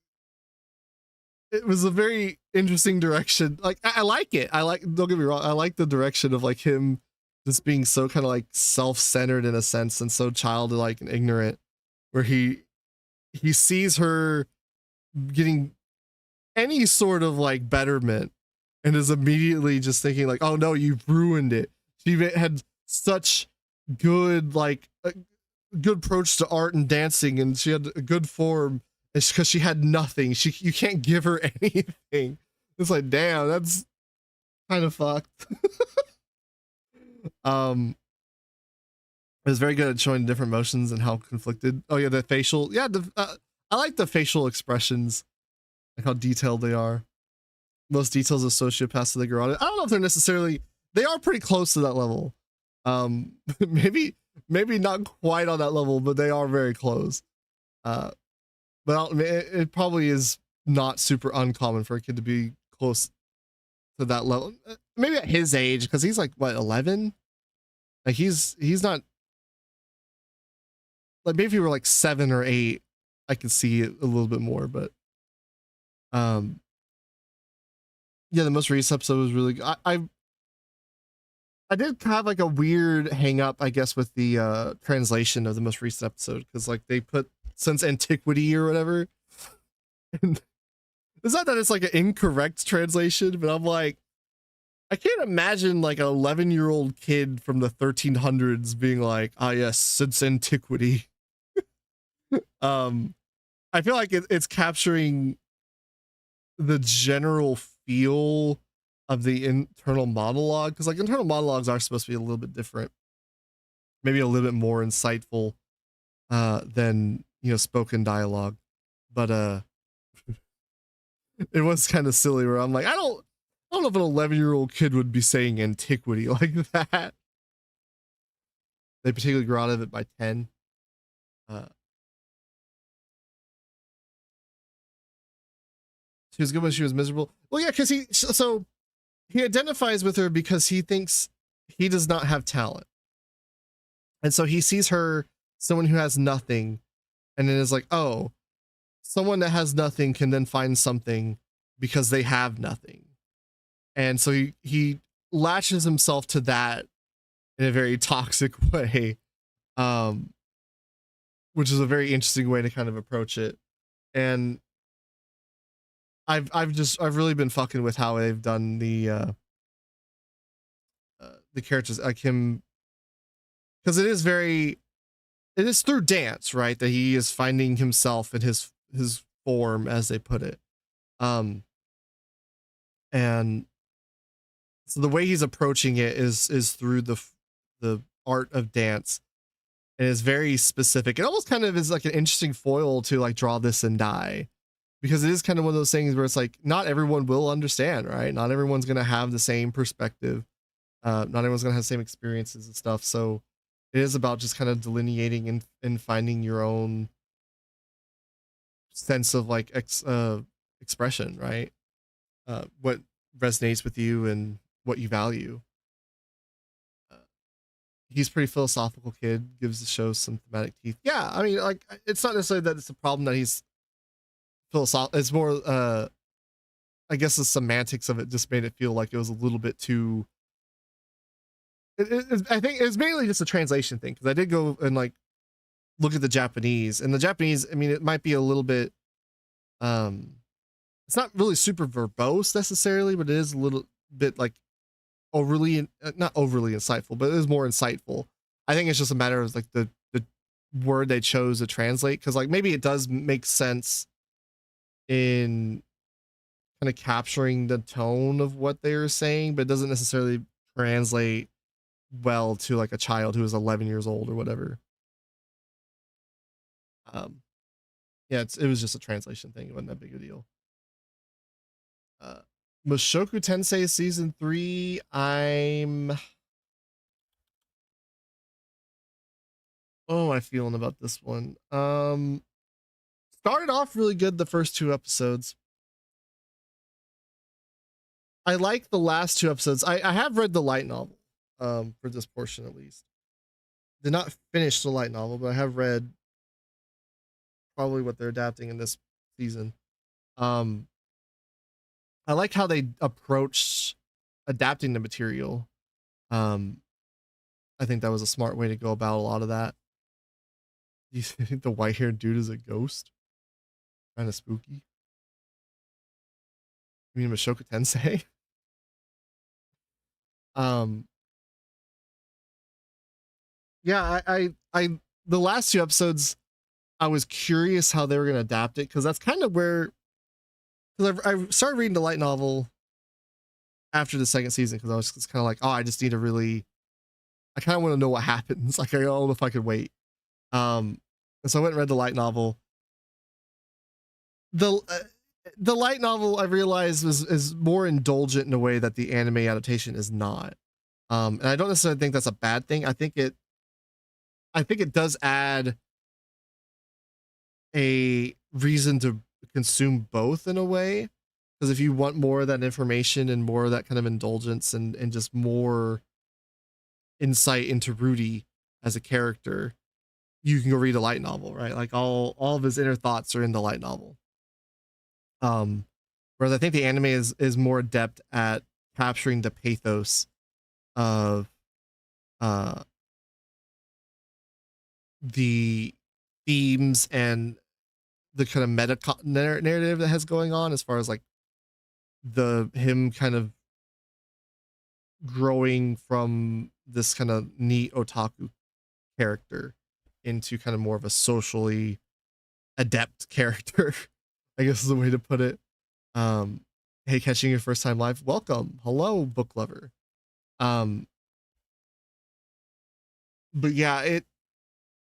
it was a very interesting direction. Like I like it. I like, don't get me wrong, I like the direction of like him just being so kind of like self-centered in a sense and so childlike and ignorant, where he sees her getting any sort of like betterment and is immediately just thinking like, oh no, you've ruined it. She had such good like a good approach to art and dancing, and she had a good form. It's because she had nothing. You can't give her anything. It's like, damn, that's kind of fucked. um it was very good at showing different emotions and how conflicted. Oh yeah, the facial, yeah, I like the facial expressions, like how detailed they are. Most details of sociopaths that they grow on it. I don't know if they're necessarily, they are pretty close to that level. Maybe not quite on that level, but they are very close. But it probably is not super uncommon for a kid to be close to that level. Maybe at his age, because he's like what, 11? Like he's not like, maybe if he were like 7 or 8, I could see it a little bit more. But yeah, the most recent episode was really good. I did have like a weird hang up, I guess, with the translation of the most recent episode, because like they put since antiquity or whatever. And it's not that it's like an incorrect translation, but I'm like, I can't imagine like an 11-year-old kid from the 1300s being like, ah yes, since antiquity. I feel like it's capturing the general feel of the internal monologue, because like internal monologues are supposed to be a little bit different, maybe a little bit more insightful than, you know, spoken dialogue. But it was kind of silly where I'm like, I don't know if an 11-year-old kid would be saying antiquity like that. They particularly grew out of it by 10. She was good when she was miserable. Well, yeah, because he identifies with her because he thinks he does not have talent. And so he sees her, someone who has nothing, and then is like, oh, someone that has nothing can then find something because they have nothing. And so he latches himself to that in a very toxic way, which is a very interesting way to kind of approach it. And I've really been fucking with how they've done the characters, like him, because it is through dance, right, that he is finding himself in his form, as they put it. And so the way he's approaching it is through the art of dance, and is very specific. It almost kind of is like an interesting foil to like Draw This and Die, because it is kind of one of those things where it's like not everyone will understand, right? Not everyone's gonna have the same perspective. Not everyone's gonna have the same experiences and stuff. So it is about just kind of delineating and finding your own sense of like expression, right? What resonates with you and what you value. Uh, he's a pretty philosophical kid, gives the show some thematic teeth. Yeah, I mean, like, it's not necessarily that it's a problem that he's philosophical. It's more, I guess the semantics of it just made it feel like it was a little bit too. I think it's mainly just a translation thing, because I did go and like look at the Japanese, and the Japanese, I mean, it might be a little bit, it's not really super verbose necessarily, but it is a little bit like overly, not overly insightful, but it is more insightful. I think it's just a matter of like the word they chose to translate, because like maybe it does make sense in kind of capturing the tone of what they were saying, but it doesn't necessarily translate well to like a child who is 11 years old or whatever. Um, yeah, it was just a translation thing. It wasn't that big a deal. Mushoku Tensei season 3. Oh, am I feeling about this one? Started off really good the first 2 episodes. I like the last 2 episodes. I have read the light novel, for this portion at least. Did not finish the light novel, but I have read probably what they're adapting in this season. I like how they approach adapting the material. Um, I think that was a smart way to go about a lot of that. You think the white haired dude is a ghost? Kind of spooky. You mean Mashoka Tensei? um, yeah, the last two episodes, I was curious how they were going to adapt it because that's kind of where, because I started reading the light novel after the second season because I was just kind of like, oh, I just need to really, I kind of want to know what happens. Like, I don't know if I could wait. And so I went and read the light novel. The the light novel I realized is more indulgent in a way that the anime adaptation is not. And I don't necessarily think that's a bad thing. I think it does add a reason to consume both in a way. Because if you want more of that information and more of that kind of indulgence and just more insight into Rudy as a character, you can go read a light novel, right? Like all of his inner thoughts are in the light novel. Um, whereas I think the anime is more adept at capturing the pathos of uh the themes and the kind of meta narrative that has going on as far as like the him kind of growing from this kind of neat otaku character into kind of more of a socially adept character. I guess is the way to put it. Um, hey, catching your first time live, welcome. Hello, book lover. Um, but yeah,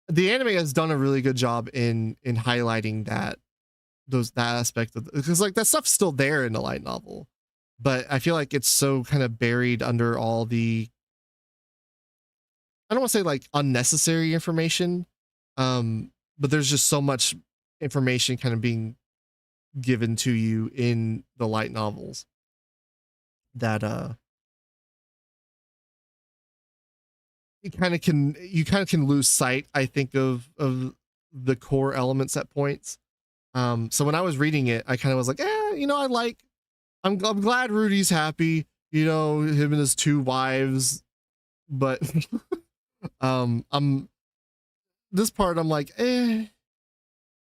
the anime has done a really good job in highlighting that aspect of, because like that stuff's still there in the light novel, but I feel like it's so kind of buried under all the, I don't want to say like unnecessary information, but there's just so much information kind of being given to you in the light novels that you kind of can lose sight, I think, of the core elements at points. So when I was reading it, I kind of was like, you know, I'm glad Rudy's happy, you know, him and his two wives, but I'm this part I'm like, you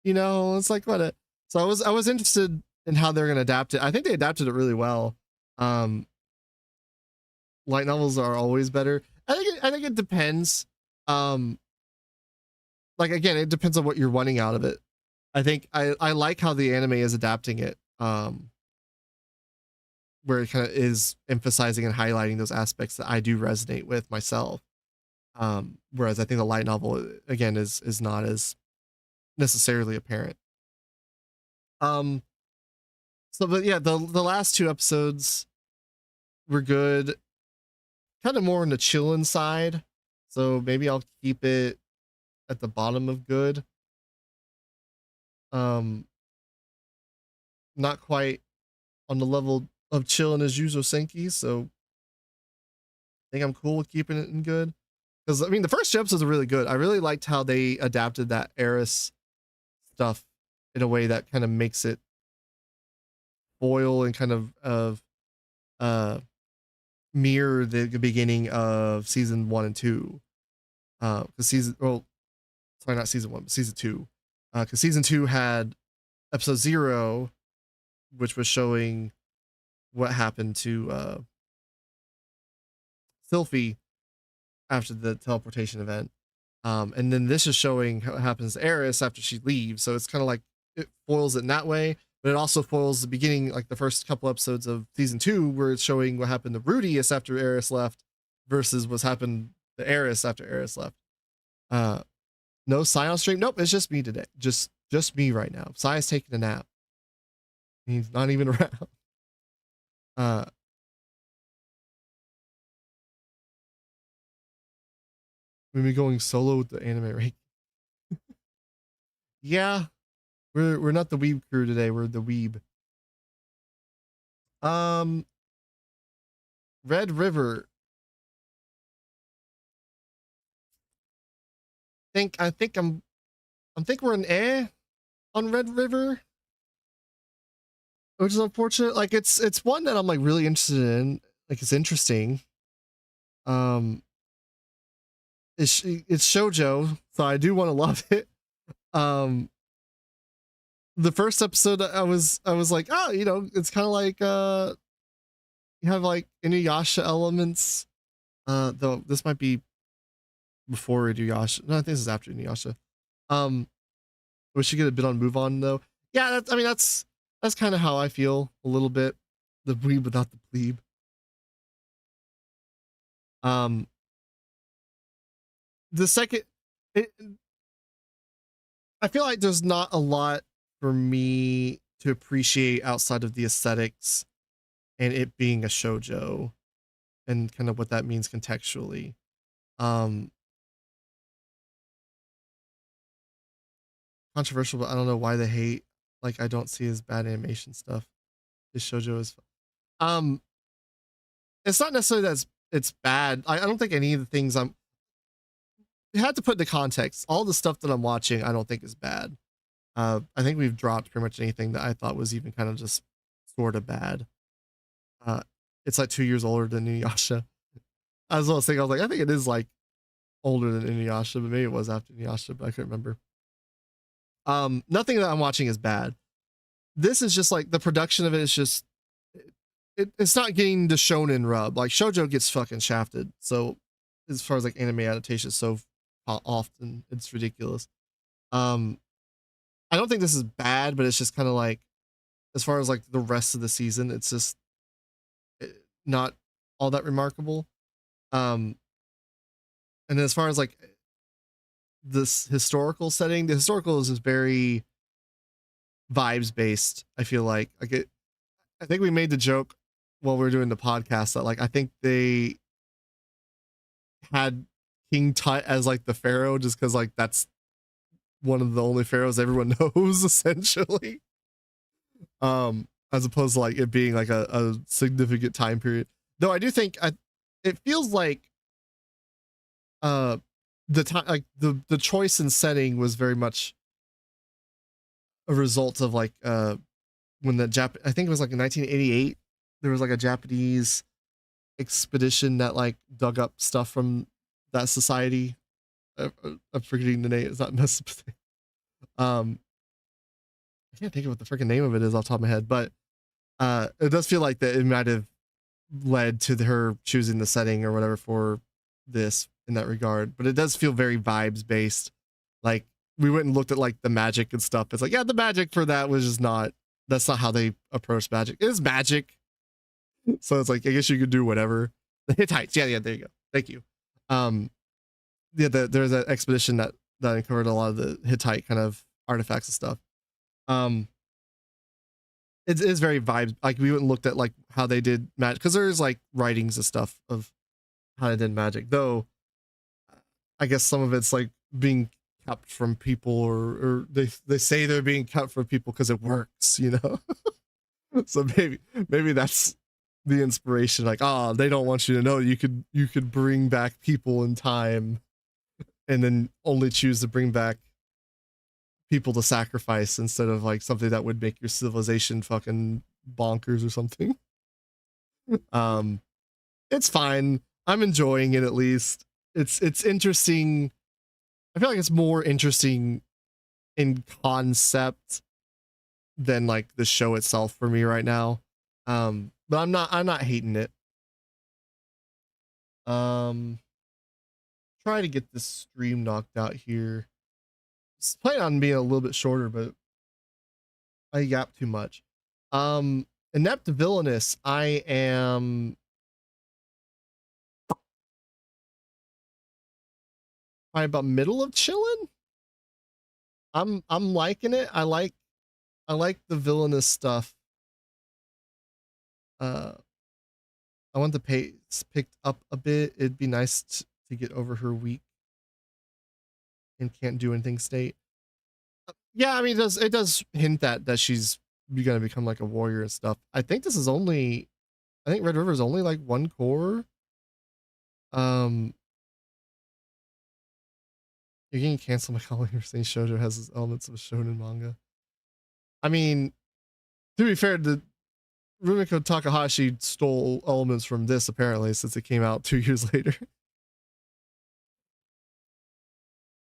know, it's like what. So I was interested in how they're gonna adapt it. I think they adapted it really well. Um, Light novels are always better. I think it depends. Um, like again, it depends on what you're wanting out of it. I think I like how the anime is adapting it. Where it kind of is emphasizing and highlighting those aspects that I do resonate with myself. Whereas I think the light novel again is not as necessarily apparent. Um, so but yeah, the last two episodes were good, kind of more on the chillin' side. So maybe I'll keep it at the bottom of good. Um, not quite on the level of chillin' as Yuzo Senki, so I think I'm cool with keeping it in good. Because I mean, the first two episodes are really good. I really liked how they adapted that Eris stuff in a way that kind of makes it foil and kind of uh mirror the beginning of season 1 and 2. Because sorry, not season 1, but season 2. Because season 2 had episode 0, which was showing what happened to Sylphie after the teleportation event. And then this is showing what happens to Eris after she leaves. So it's kind of like it foils it in that way, but it also foils the beginning, like the first couple episodes of season 2, where it's showing what happened to Rudius after Eris left versus what's happened to Eris after Eris left. No Sai on stream. Nope, it's just me today. Just me right now. Sai's taking a nap. He's not even around. Uh, Maybe going solo with the anime, right? Yeah, we're not the weeb crew today. We're the weeb. Um, Red River. I think I think we're an on Red River. which is unfortunate. Like it's one that I'm like really interested in. Like it's interesting. Um, it's shojo, so I do want to love it. Um, the first episode, I was like, oh, it's kind of like you have like Inuyasha elements. Though this might be before Inuyasha. No, I think this is after Inuyasha. Um, we should get a bit on move on though. Yeah, I mean that's kind of how I feel a little bit. The weeb without the plebe. Um, the second, it, I feel like there's not a lot for me to appreciate outside of the aesthetics and it being a shojo and kind of what that means contextually. Um, Controversial, but I don't know why they hate. Like I don't see as bad animation stuff. This shojo is. Um, it's not necessarily that it's bad. I don't think any of the things I'm. You have to put into context. All the stuff that I'm watching, I don't think is bad. I think we've dropped pretty much anything that I thought was even kind of just sort of bad. Uh, it's like 2 years older than Inuyasha. As well as thinking, I was like, I think it is like older than Inuyasha, but maybe it was after Inuyasha, but I couldn't remember. Nothing that I'm watching is bad. This is just like the production of it is just it's not getting the shonen rub. Like Shoujo gets fucking shafted. So as far as like anime adaptation, so often it's ridiculous. Um, I don't think this is bad, but it's just kind of like as far as like the rest of the season, it's just not all that remarkable. Um, and then as far as like this historical setting, the historical is just very vibes based. I feel like I think we made the joke while we were doing the podcast that like I think they had King Tut as like the pharaoh just because like that's one of the only pharaohs everyone knows essentially. As opposed to like it being like a significant time period. Though I do think it feels like uh the time like the choice in setting was very much a result of like when the I think it was like in 1988 there was like a Japanese expedition that like dug up stuff from that society. I'm forgetting the name. It's not Mesopotamia. Um, I can't think of what the freaking name of it is off the top of my head, but it does feel like that it might have led to her choosing the setting or whatever for this in that regard. But it does feel very vibes based. Like we went and looked at like the magic and stuff. It's like, yeah, the magic for that was just not. That's not how they approach magic. It is magic, so it's like I guess you could do whatever. The Hittites, yeah, there you go. Thank you. Um, yeah, there's an expedition that uncovered a lot of the Hittite kind of artifacts and stuff. Um, it is very vibes. Like we went and looked at like how they did magic because there's like writings and stuff of how they did magic. Though I guess some of it's like being kept from people, or they say they're being kept from people because it works, you know. So maybe that's the inspiration. Like, oh, they don't want you to know you could bring back people in time, and then only choose to bring back people to sacrifice instead of like something that would make your civilization fucking bonkers or something. Um, it's fine. I'm enjoying it at least. It's interesting. I feel like it's more interesting in concept than like the show itself for me right now. But I'm not hating it. Um, try to get this stream knocked out here. It's planning on being a little bit shorter, but I yap too much. Inept Villainous, I am probably about middle of chilling. I'm liking it. I like the villainous stuff. Uh, I want the pace picked up a bit. It'd be nice to get over her weak and can't do anything state. Yeah, I mean it does hint that she's gonna become like a warrior and stuff. I think this is only I think Red River is only like one core. Um, you can cancel my calling for saying Shoujo has its elements of a shonen manga. I mean, To be fair, the Rumiko Takahashi stole elements from this apparently, since it came out 2 years later.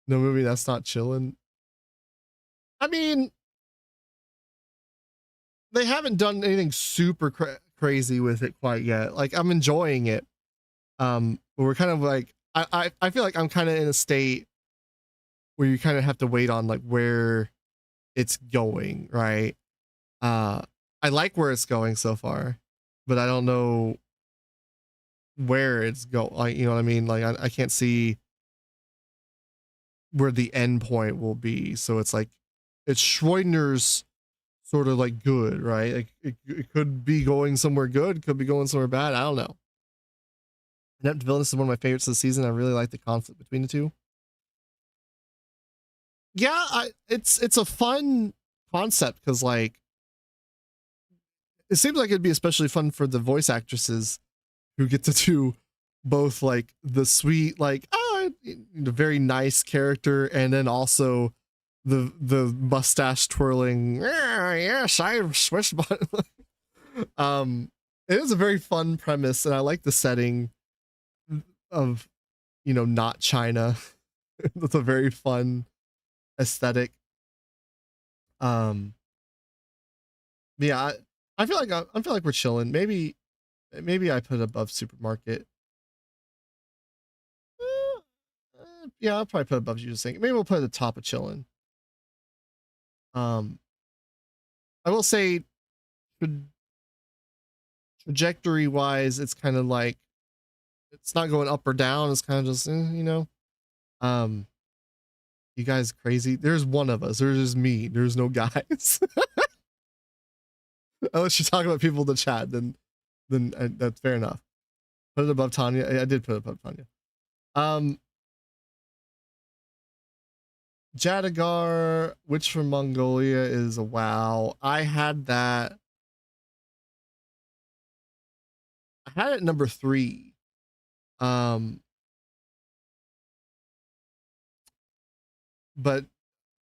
No movie that's not chillin'. I mean, they haven't done anything super crazy with it quite yet. Like, I'm enjoying it. But we're kind of like, I feel like I'm kind of in a state where you kind of have to wait on like where it's going, right? I like where it's going so far, but I don't know where it's going. Like, you know what I mean? Like, I can't see where the end point will be. So it's like, it's Schrodinger's sort of like good, right? Like, it could be going somewhere good, could be going somewhere bad. I don't know. Inept Villainous is one of my favorites of the season. I really like the conflict between the two. Yeah, it's a fun concept because like it seems like it'd be especially fun for the voice actresses who get to do both like the sweet like the very nice character and then also the mustache twirling yes I switched button. It is a very fun premise and I like the setting of not China. It's a very fun aesthetic. Yeah, I feel like I feel like we're chilling. Maybe I put it above Supermarket. Yeah, I'll probably put it above you just saying. Maybe we'll put it at the top of chilling. I will say trajectory wise, it's kind of like it's not going up or down. It's kind of just you guys crazy. There's one of us. There's just me. There's no guys. Unless you're talking about people in the chat, then that's fair enough. Put it above Tanya. I did put it above Tanya. Jadagar, Witch from Mongolia is a wow. I had that. I had it at number 3. But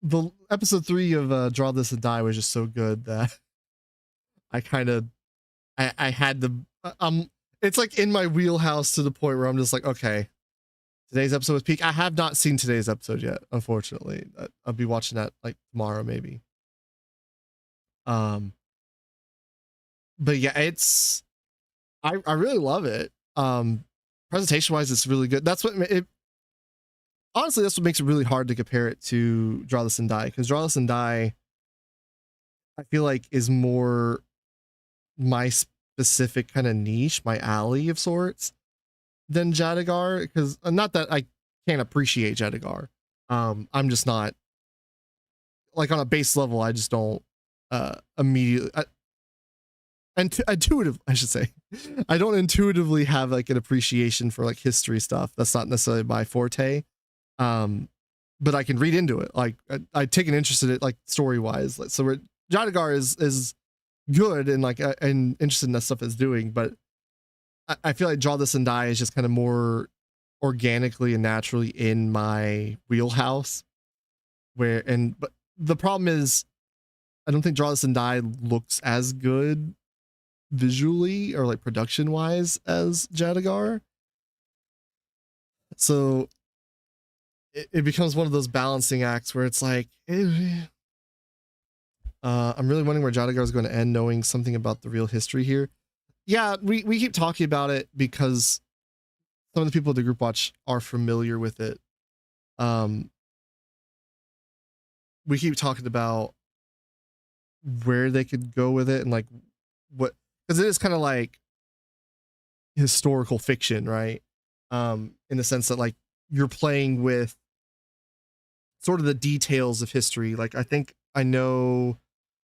the episode 3 of Draw This and Die was just so good that I kind of I had the it's like in my wheelhouse to the point where I'm just like, okay, today's episode was peak. I have not seen today's episode yet, unfortunately. I'll be watching that like tomorrow maybe. But yeah, it's I really love it. Presentation wise, it's really good. That's what it honestly, that's what makes it really hard to compare it to Draw This and Die, because Draw This and Die I feel like is more my specific kind of niche, my alley of sorts, than Jadagar. Because not that I can't appreciate Jadagar, I'm just not like on a base level. I just don't immediately intuitive, I should say. I don't intuitively have like an appreciation for like history stuff. That's not necessarily my forte. But I can read into it. Like I take an interest in it, like story wise. So Jadagar is good and like and interested in that stuff it's doing, but I feel like Draw This and Die is just kind of more organically and naturally in my wheelhouse. But the problem is, I don't think Draw This and Die looks as good visually or like production wise as Jadagar. So it becomes one of those balancing acts where it's like, I'm really wondering where Jadagar is going to end, knowing something about the real history here. Yeah, we keep talking about it because some of the people at the group watch are familiar with it. We keep talking about where they could go with it and like what, because it is kind of like historical fiction, right? In the sense that like you're playing with sort of the details of history. Like I think I know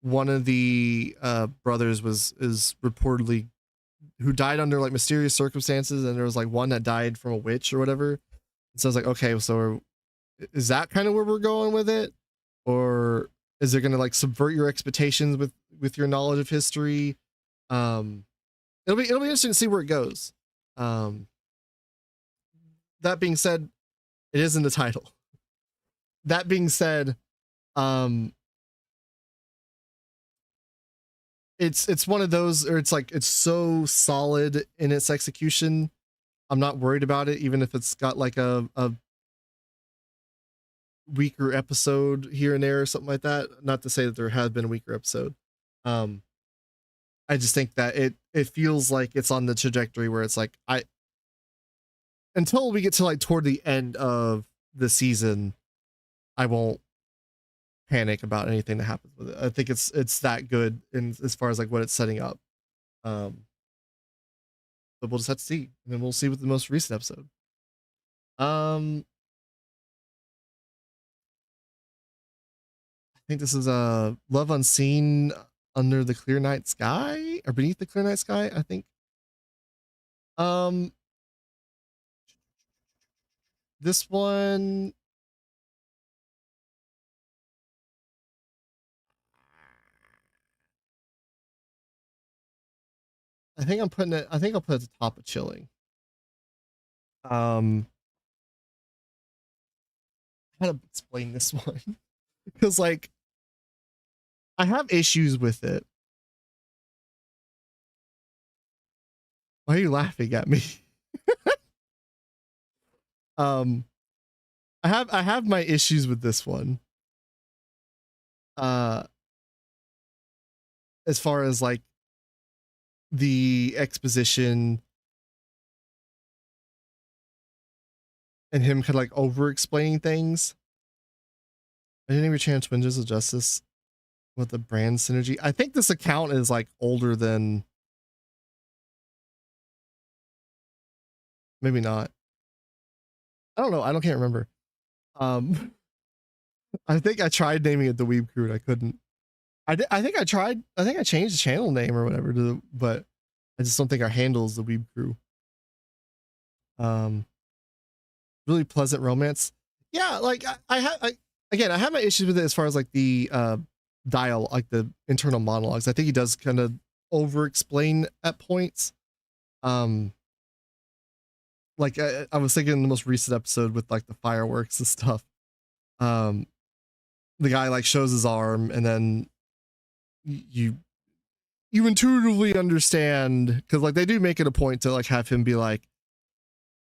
one of the brothers is reportedly who died under like mysterious circumstances, and there was like one that died from a witch or whatever. And so I was like, okay, so is that kind of where we're going with it, or is it going to like subvert your expectations with your knowledge of history? It'll be interesting to see where it goes. That being said, it is in the title. That being said, it's one of those, or it's like it's so solid in its execution. I'm not worried about it, even if it's got like a weaker episode here and there or something like that. Not to say that there has been a weaker episode. Um, I just think that it feels like it's on the trajectory where it's like I until we get to like toward the end of the season, I won't panic about anything that happens with it. I think it's that good in as far as like what it's setting up. Um, but we'll just have to see, and then we'll see with the most recent episode. Um, I think this is a Love Unseen Under the Clear Night Sky or Beneath the Clear Night Sky. I think. Um, this one. I think I'm putting it. I think I'll put it at the top of Chilling. Um, how to explain this one? Because like I have issues with it. Why are you laughing at me? um, I have my issues with this one. Uh, as far as like the exposition and him kind of like over explaining things. I didn't even chance Windows of Justice with the brand synergy. I think this account is like older than, maybe not. I don't know. Can't remember. Um, I think I tried naming it the Weeb Crew and I couldn't. I think I tried. I think I changed the channel name or whatever but I just don't think our handle is the Weeb Crew. Um, really pleasant romance. Yeah, like again, I have my issues with it as far as like the dial, like the internal monologues. I think he does kind of over explain at points. Like I was thinking in the most recent episode with like the fireworks and stuff. Um, the guy like shows his arm and then you intuitively understand, because like they do make it a point to like have him be like,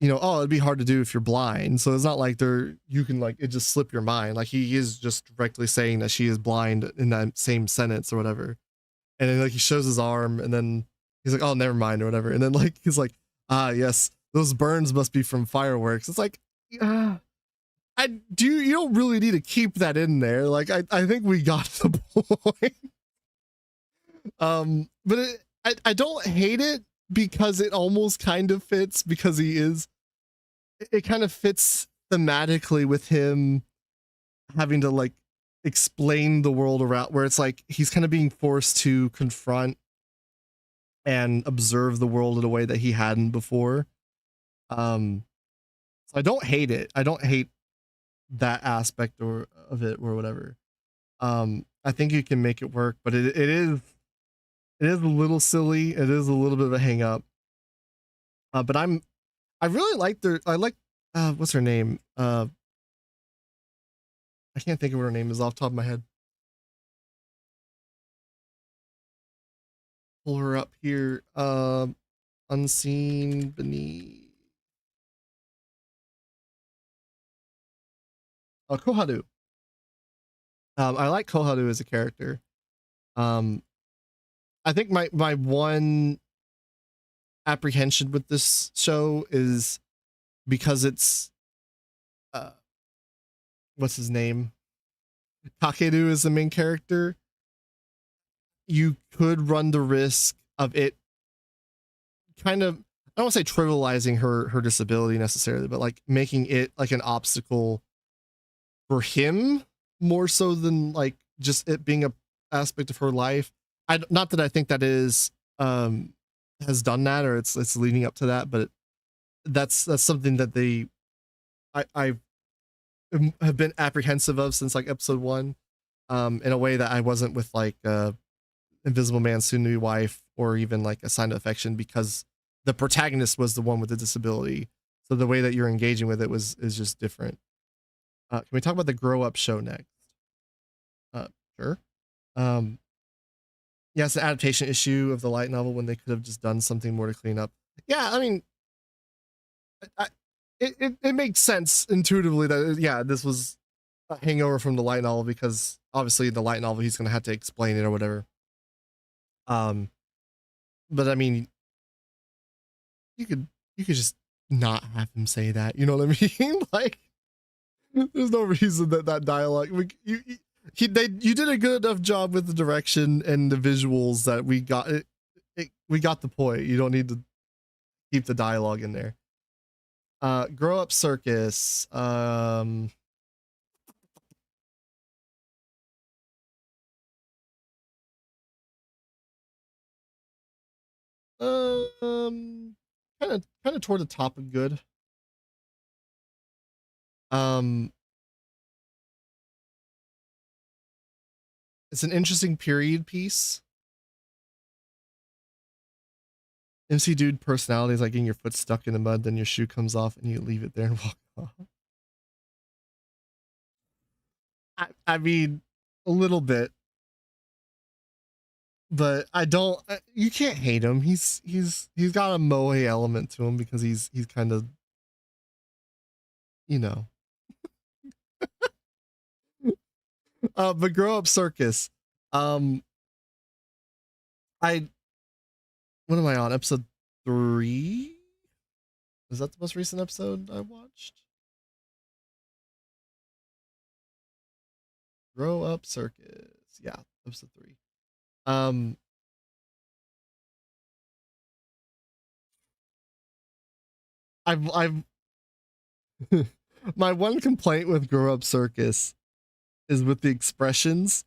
oh, it'd be hard to do if you're blind. So it's not like you can like it just slip your mind. Like he is just directly saying that she is blind in that same sentence or whatever. And then like he shows his arm and then he's like, oh, never mind or whatever. And then like he's like, ah, yes, those burns must be from fireworks. It's like, you don't really need to keep that in there. Like I think we got the point. But I don't hate it because it almost kind of fits, because it kind of fits thematically with him having to like explain the world around, where it's like he's kind of being forced to confront and observe the world in a way that he hadn't before. So I don't hate it. I don't hate that aspect of it or whatever. I think you can make it work, but it is a little silly. It is a little bit of a hang up. But I really like what's her name? I can't think of what her name is off the top of my head. Pull her up here. Unseen Beneath. Koharu. I like Koharu as a character. I think my one apprehension with this show is because it's what's his name? Kakeru is the main character. You could run the risk of it kind of, I don't want to say trivializing her disability necessarily, but like making it like an obstacle for him more so than like just it being a aspect of her life. Not that I think that is has done that or it's leading up to that, but that's something that I have been apprehensive of since like episode 1, in a way that I wasn't with like Invisible Man, Soon to Be Wife, or even like A Sign of Affection, because the protagonist was the one with the disability. So the way that you're engaging with it is just different. Can we talk about the Grow Up show next? Sure. Yeah, it's an adaptation issue of the light novel when they could have just done something more to clean up. Yeah, I mean, I, it makes sense intuitively that yeah, this was a hangover from the light novel because obviously in the light novel he's gonna have to explain it or whatever. Um, but I mean, you could you could just not have him say that. You know what I mean? Like, there's no reason that that dialogue. You did a good enough job with the direction and the visuals that we got it. We got the point. You don't need to keep the dialogue in there. Grow up circus. Kind of toward the top of good. Um, it's an interesting period piece. MC Dude personality is like getting your foot stuck in the mud, then your shoe comes off and you leave it there and walk off. I mean, a little bit, but I don't. You can't hate him. He's got a moe element to him because he's kind of, you know. But grow up circus. Um, I what am I on? Episode 3? Is that the most recent episode I watched? Grow up circus. Yeah, episode 3. Um, I've my one complaint with Grow Up Circus is with the expressions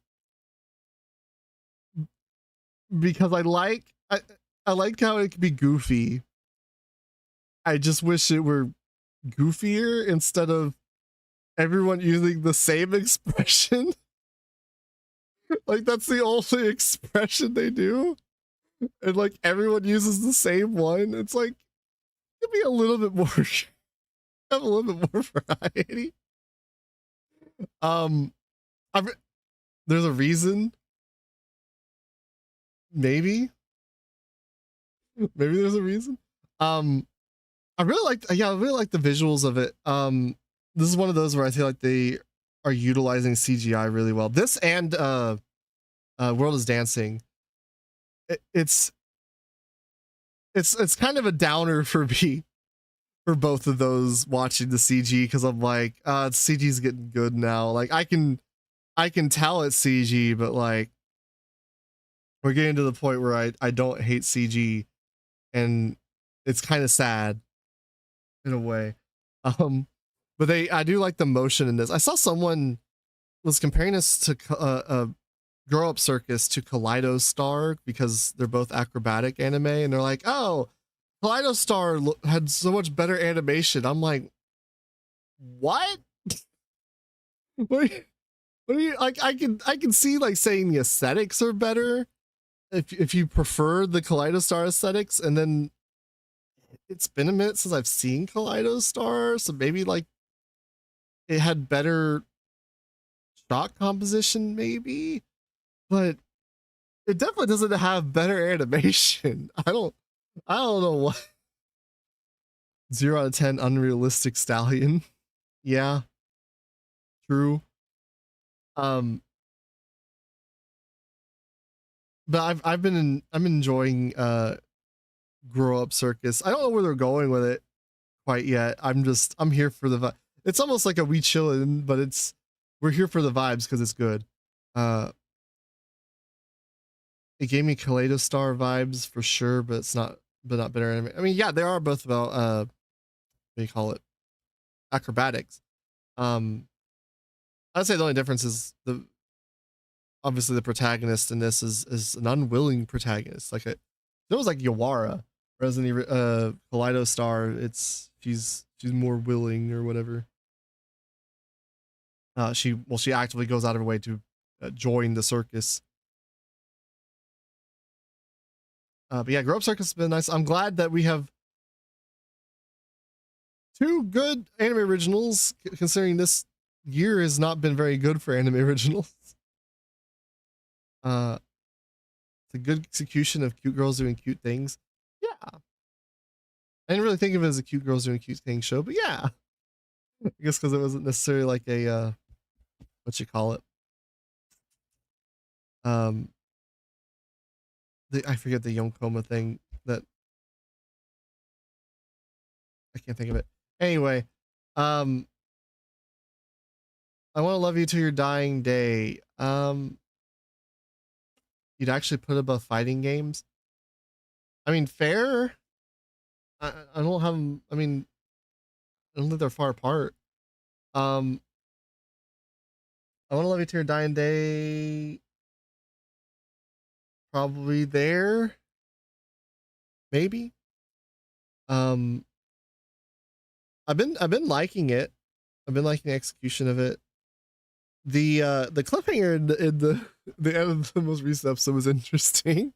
because I like how it can be goofy. I just wish it were goofier instead of everyone using the same expression. Like that's the only expression they do. And like everyone uses the same one. It's like give me a little bit more have a little bit more variety. Um I've, there's a reason. Maybe there's a reason. I really like I really like the visuals of it. This is one of those where I feel like they are utilizing CGI really well. This and World is Dancing. It's kind of a downer for me for both of those watching the CG because I'm like, CG's getting good now. Like I can tell it's CG, but like we're getting to the point where I don't hate CG and it's kind of sad in a way. But I do like the motion in this. I saw someone was comparing this to Grow Up Circus to Kaleido Star because they're both acrobatic anime, and they're like, oh, Kaleido Star had so much better animation. I'm like, what? What do you like? I can see like saying the aesthetics are better if you prefer the Kaleido Star aesthetics, and then it's been a minute since I've seen Kaleido Star, so maybe like it had better shot composition, maybe, but it definitely doesn't have better animation. I don't know what. 0 out of 10 unrealistic stallion. Yeah, true. But I'm enjoying Grow Up Circus. I don't know where they're going with it quite yet. I'm here for the vibe. It's almost like a we chillin', but we're here for the vibes because it's good. It gave me Kaleido Star vibes for sure, but it's not better anime. I mean, yeah, they are both about what do you call it? Acrobatics. I'd say the only difference is obviously the protagonist in this is an unwilling protagonist. Like it was like Yawara, whereas in the Kaleido Star, she's more willing or whatever. She actively goes out of her way to join the circus. But yeah, Grow Up Circus has been nice. I'm glad that we have 2 good anime originals, considering this year has not been very good for anime originals. It's a good execution of cute girls doing cute things. Yeah. I didn't really think of it as a cute girls doing cute things show, but yeah. I guess because it wasn't necessarily like a what you call it. Um I forget the Yonkoma thing that I can't think of it. Anyway, um I want to love you till your dying day. You'd actually put above fighting games. I mean, fair. I don't have. I mean, I don't think they're far apart. Um, I want to love you till your dying day. Probably there. Maybe. Um, I've been liking it. I've been liking the execution of it. The cliffhanger in the end of the most recent episode was interesting.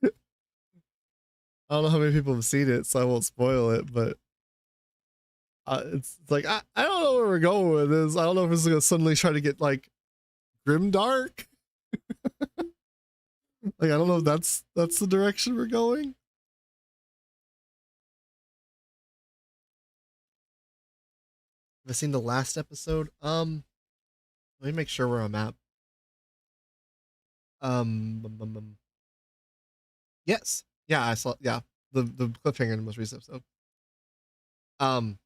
I don't know how many people have seen it, so I won't spoil it, but it's like I don't know where we're going with this. I don't know if it's gonna suddenly try to get like grimdark. Like I don't know if that's the direction we're going. Have I seen the last episode? Let me make sure where I'm at. Yes, yeah, I saw. Yeah, the cliffhanger in the most recent episode. Um,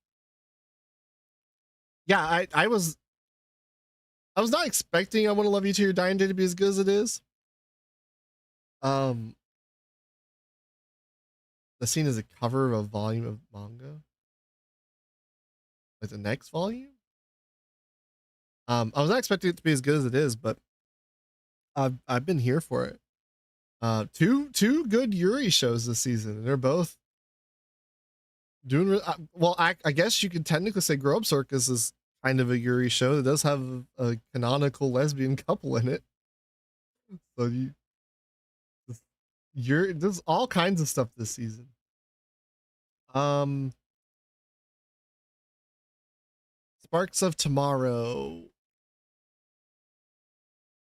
yeah, I was not expecting I Want to Love You to Your Dying Day to be as good as it is. Um, the scene is a cover of a volume of manga, like the next volume. I was not expecting it to be as good as it is, but I've been here for it. Two good Yuri shows this season, and they're both doing well. I guess you could technically say Grow Up Circus is kind of a Yuri show that does have a canonical lesbian couple in it. So there's all kinds of stuff this season. Um, Sparks of Tomorrow.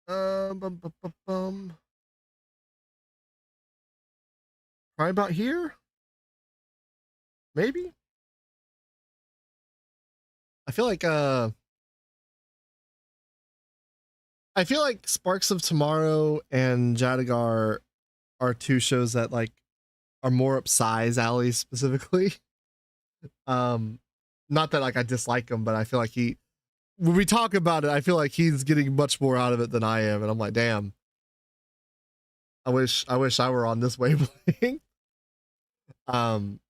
Bum, bum, bum, bum. Probably about here. Maybe. I feel like Sparks of Tomorrow and Jadagar are two shows that like are more up Sai's alley specifically. Not that like I dislike him, but I feel like when we talk about it, I feel like he's getting much more out of it than I am, and I'm like, damn. I wish I were on this wavelength. um,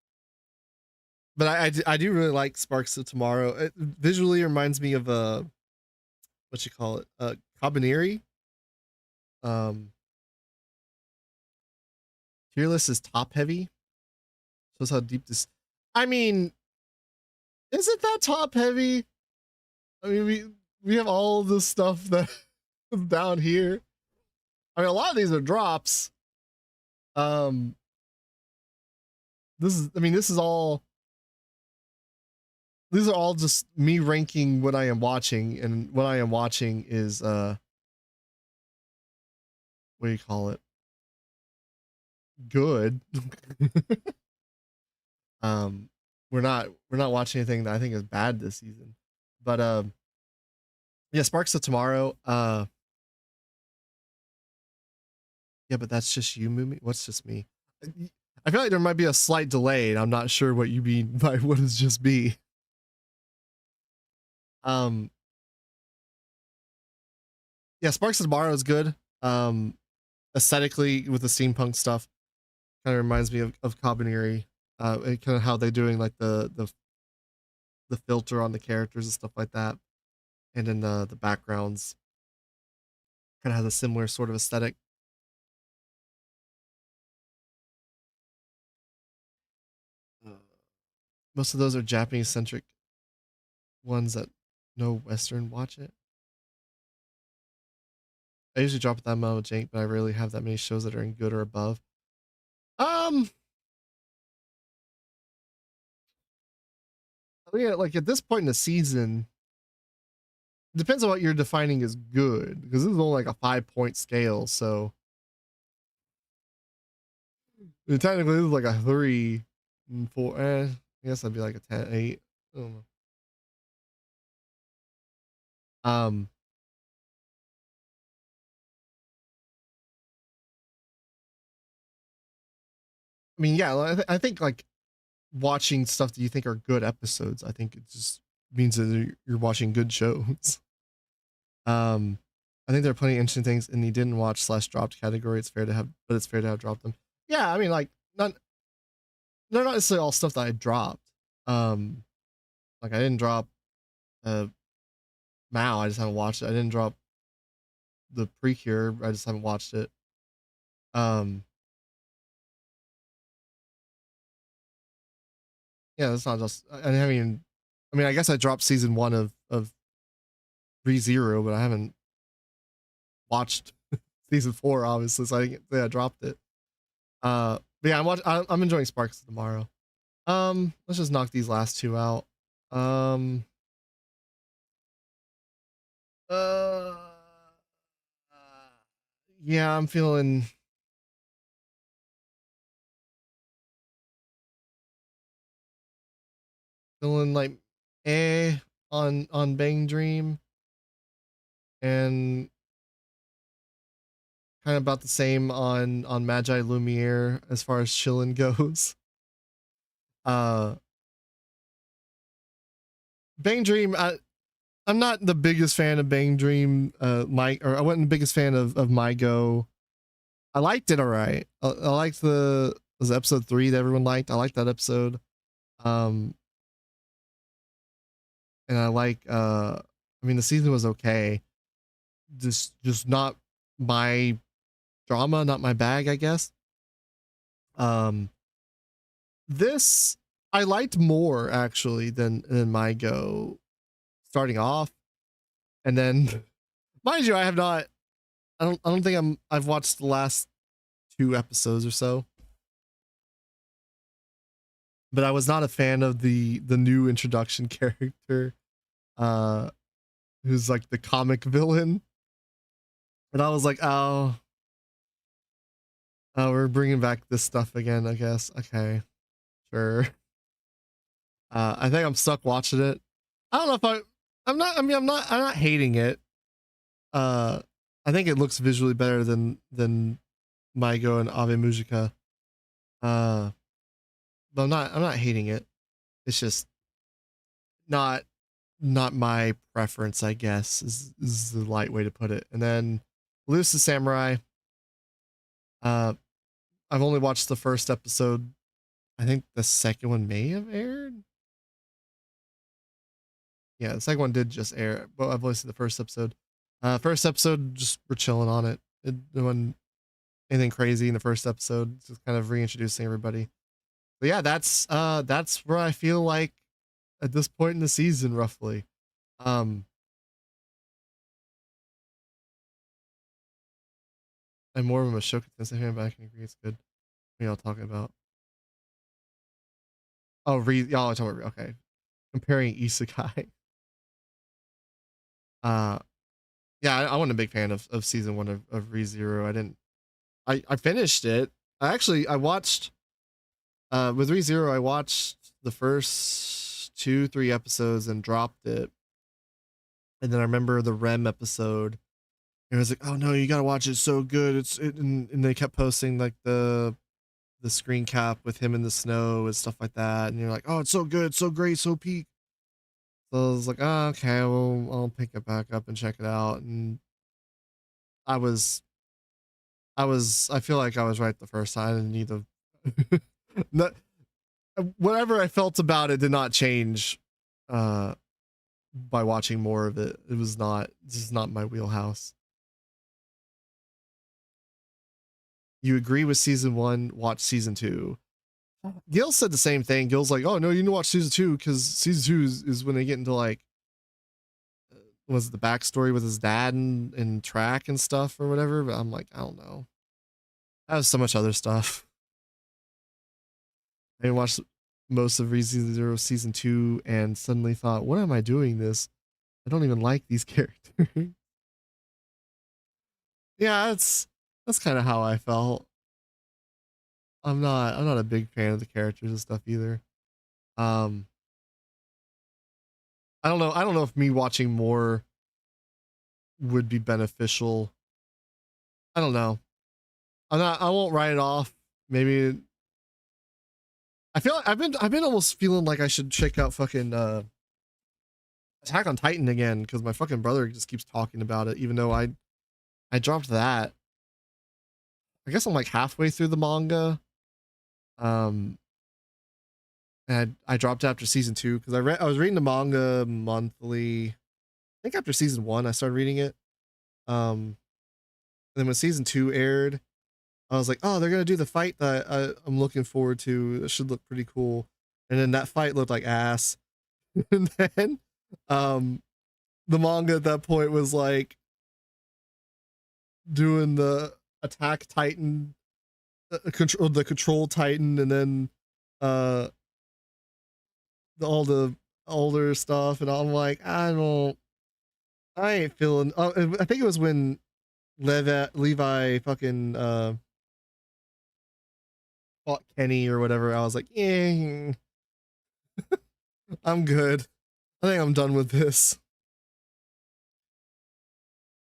but I do really like Sparks of Tomorrow. It visually reminds me of what you call it, Cabaneri. Um, Tier list is top heavy. Shows how deep this. I mean, is it that top heavy? I mean, we have all this stuff that is down here. I mean, a lot of these are drops. This is all. These are all just me ranking what I am watching, and what I am watching is what do you call it? Good. um, we're not watching anything that I think is bad this season, but yeah, Sparks of Tomorrow. Yeah, but that's just you, Mumi. What's just me? I feel like there might be a slight delay, and I'm not sure what you mean by what is just me. Um, yeah, Sparks of Tomorrow is good. Aesthetically with the steampunk stuff, kind of reminds me of Cabaneri. And kind of how they're doing like the filter on the characters and stuff like that, and then the backgrounds kind of has a similar sort of aesthetic. Most of those are Japanese centric ones that no Western watch it. I usually drop that amount of jank, but I rarely have that many shows that are in good or above. I mean, like at this point in the season, depends on what you're defining as good, because this is only like a 5-point scale. So technically, this is like a 3 and 4. I guess that'd be like a 10, 8. I don't know. Um, I mean, yeah, I think like watching stuff that you think are good episodes, I think it just means that you're watching good shows. I think there are plenty of interesting things in the didn't watch slash dropped category. It's fair to have, but it's fair to have dropped them. Yeah, I mean, like they're not necessarily all stuff that I dropped. Like I didn't drop Mao. I just haven't watched it. I didn't drop the Precure. I just haven't watched it. Yeah, that's not just. I mean, I guess I dropped season 1 of ReZero, but I haven't watched season 4, obviously, so I think I dropped it. But yeah, I'm enjoying Sparks tomorrow. Let's just knock these last 2 out. Uh, yeah, I'm feeling like on Bang Dream, and kind of about the same on Magi Lumiere as far as chillin' goes. Bang Dream, I'm not the biggest fan of Bang Dream. I wasn't the biggest fan of My Go. I liked it all right. I liked was it episode 3 that everyone liked. I liked that episode. And I like I mean the season was okay. Just not my drama, not my bag, I guess. This I liked more actually than My Go starting off. And then mind you, I don't think I've watched the last 2 episodes or so. But I was not a fan of the new introduction character, who's like the comic villain. And I was like, oh, we're bringing back this stuff again, I guess. Okay, sure. I think I'm stuck watching it. I don't know if I'm not hating it. I think it looks visually better than Maigo and Ave Mujica. But I'm not hating it. It's just not my preference, I guess, is the light way to put it. And then Loose the Samurai. I've only watched the first episode. I think the second one may have aired. Yeah, the second one did just air, but I've only seen the first episode. First episode, just we're chilling on it. It wasn't anything crazy in the first episode. Just kind of reintroducing everybody. But yeah, that's where I feel like at this point in the season, roughly. I'm more of a Mashoka Tensei fan, but I can agree it's good. What are y'all talking about? Oh, y'all are talking about, okay. Comparing isekai. Yeah, I wasn't a big fan of season 1 of ReZero. I finished it. I watched with ReZero, I watched the first 2-3 episodes and dropped it. And then I remember the REM episode. It was like, oh no, you gotta watch it. It's so good. And they kept posting like the screen cap with him in the snow and stuff like that. And you're like, oh, it's so good, so great, so peak. So I was like, oh, okay, well, I'll pick it back up and check it out. And I feel like I was right the first time, and need to not, whatever I felt about it did not change by watching more of it. This is not my wheelhouse. You agree with season 1, watch season 2. Gil said the same thing. Gil's like, oh no, you need to watch season 2 because season 2 is when they get into like was it the backstory with his dad and track and stuff or whatever. But I'm like, I don't know. I have so much other stuff. I watched most of ReZero season 2 and suddenly thought, what am I doing this? I don't even like these characters. Yeah, that's kind of how I felt. I'm not a big fan of the characters and stuff either. Um, I don't know if me watching more would be beneficial. I don't know. I won't write it off. Maybe I feel like I've been almost feeling like I should check out fucking Attack on Titan again because my fucking brother just keeps talking about it, even though I dropped that. I guess I'm like halfway through the manga. Um, and I dropped after season 2 because I was reading the manga monthly. I think after season 1 I started reading it. And then when season 2 aired, I was like, oh, they're gonna do the fight that I'm looking forward to. It should look pretty cool. And then that fight looked like ass. And then um the manga at that point was like doing the attack Titan, the control Titan, and then uh all the older stuff, and I'm like, I ain't feeling. I think it was when Levi fucking fought Kenny or whatever. I was like, yeah, I'm good. I think I'm done with this.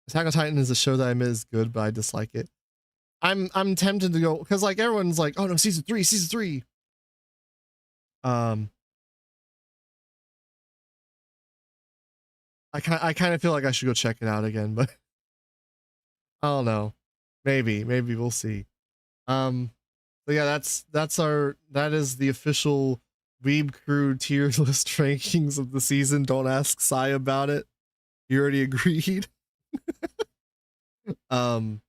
Attack on Titan is a show that I admit is good, but I dislike it. I'm tempted to go because like everyone's like, oh no, season 3, season 3. Um, I kind of feel like I should go check it out again, but I don't know. Maybe we'll see. But yeah, that is the official Weeb Crew tier list rankings of the season. Don't ask Sai about it. You already agreed. um,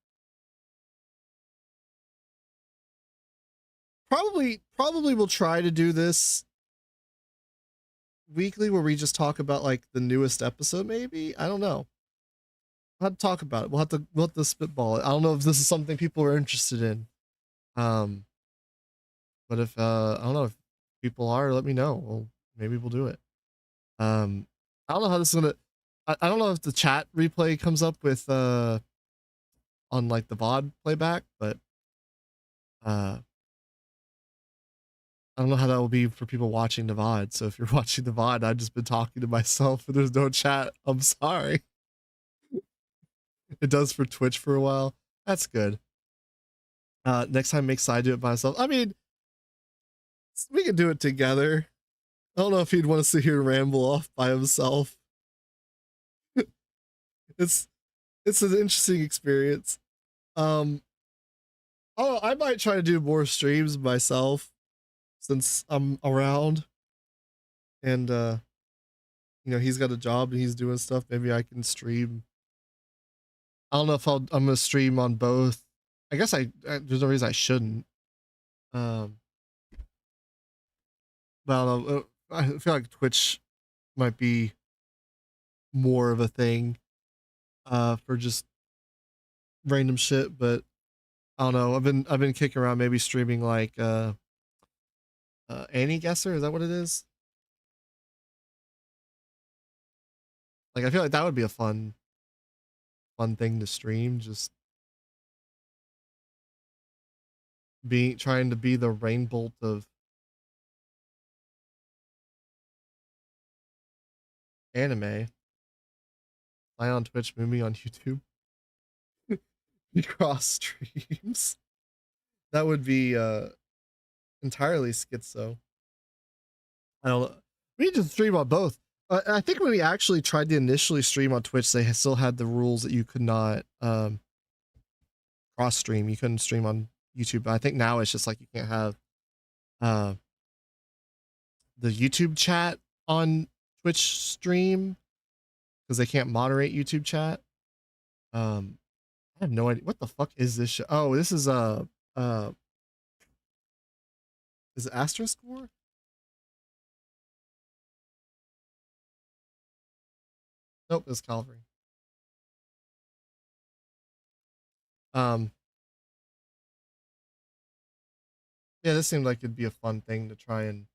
probably we'll try to do this weekly where we just talk about like the newest episode. Maybe I don't know. We'll have to talk about it. We'll have to spitball it. I don't know if this is something people are interested in. Um, but if I don't know if people are, let me know. Well, maybe we'll do it. I don't know how this is gonna. I don't know if the chat replay comes up with on like the VOD playback, but I don't know how that will be for people watching the VOD. So if you're watching the VOD, I've just been talking to myself and there's no chat. I'm sorry. It does for Twitch for a while. That's good. Next time make Sai do it by himself. I mean, we can do it together. I don't know if he'd want to sit here and ramble off by himself. it's it's an interesting experience. Oh, I might try to do more streams myself since I'm around and he's got a job and he's doing stuff. Maybe I can stream. I don't know if I'm gonna stream on both. I guess there's no reason I shouldn't. Um, but I don't know. I feel like Twitch might be more of a thing for just random shit, but I don't know. I've been kicking around maybe streaming like Annie Guesser, is that what it is? Like I feel like that would be a fun thing to stream, just trying to be the rain bolt of anime. I on Twitch, Mumi on YouTube. We cross streams. That would be entirely schizo. I don't know. We need to stream on both. I think when we actually tried to initially stream on Twitch, they still had the rules that you could not cross stream. You couldn't stream on YouTube. But I think now it's just like you can't have uh, the YouTube chat on Twitch stream because they can't moderate YouTube chat. I have no idea what the fuck is this show. Oh, this is is it Asterisk War? Nope, it's Calvary. Um, yeah, this seemed like it'd be a fun thing to try and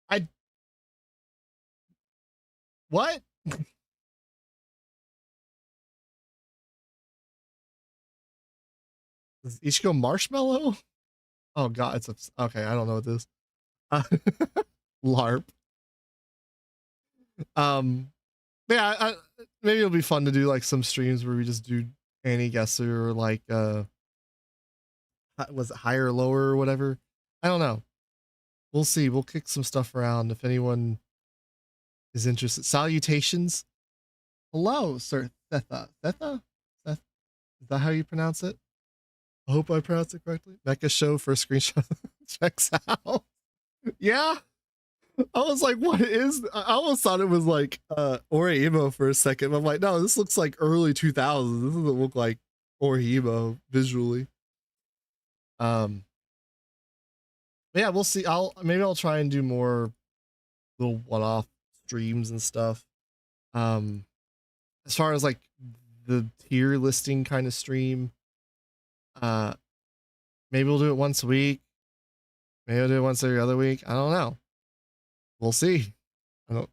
I What? Is Ichigo marshmallow? Oh god, it's okay. I don't know what this. Uh, LARP. Yeah, maybe it'll be fun to do like some streams where we just do any guesser or like was it higher or lower or whatever. I don't know. We'll see. We'll kick some stuff around if anyone is interested. Salutations. Hello, Sir Thetha. Thetha? Seth? Is that how you pronounce it? I hope I pronounced it correctly. Mecha show for screenshot checks out. Yeah. I was like, what is I almost thought it was like Orihimo for a second. I'm like, no, this looks like early 2000s. This doesn't look like Orihimo visually. Yeah, we'll see. Maybe I'll try and do more little one-off streams and stuff. As far as like the tier listing kind of stream, maybe we'll do it once a week. Maybe I'll do it once every other week. I don't know. We'll see. I don't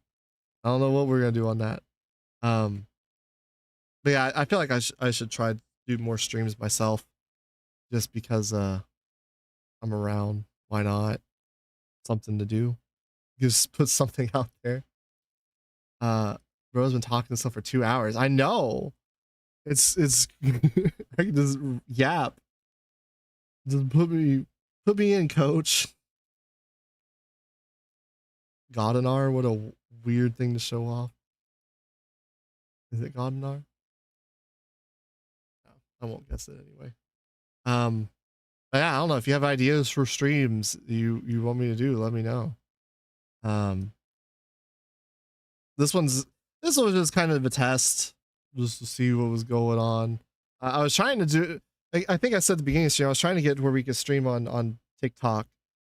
know what we're gonna do on that. But yeah, I feel like I should try to do more streams myself, just because I'm around. Why not? Something to do. Just put something out there. Bro's been talking to stuff for 2 hours. I know. It's I can just yap. Just put me in, coach. Godinar, what a weird thing to show off. Is it Godinar? No, I won't guess it anyway. Yeah, I don't know if you have ideas for streams you want me to do, let me know. This was just kind of a test, just to see what was going on. I was trying to do. I think I said at the beginning of the stream, I was trying to get where we could stream on TikTok,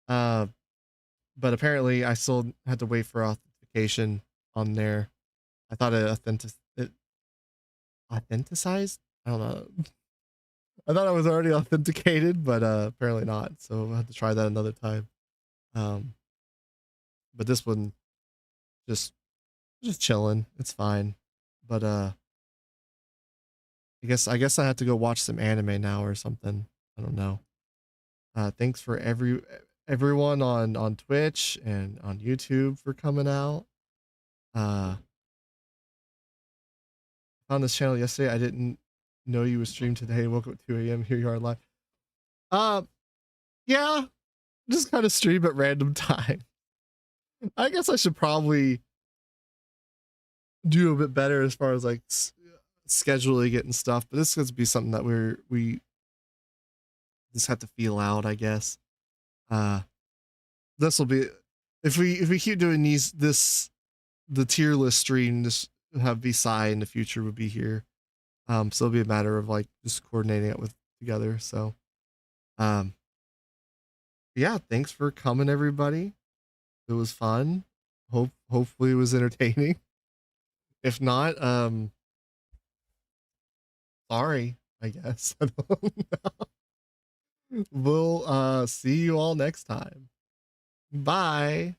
but apparently I still had to wait for authentication on there. I thought it authenticized. I don't know. I thought I was already authenticated, but apparently not. So I had to try that another time. But this one, just chilling. It's fine. But I guess I have to go watch some anime now or something. I don't know. Thanks for everyone on Twitch and on YouTube for coming out. Found this channel yesterday. I didn't know you would stream today. Woke up at 2 a.m. Here you are live. Yeah, just kind of stream at random time. I guess I should probably do a bit better as far as like scheduling it and stuff, but this is going to be something that we just have to feel out, I guess. This will be, if we keep doing the tier list stream, this have VSI in the future would be here. So it'll be a matter of like just coordinating it together. So yeah, thanks for coming, everybody. It was fun. Hopefully it was entertaining. If not, sorry, I guess. I don't know. We'll see you all next time. Bye.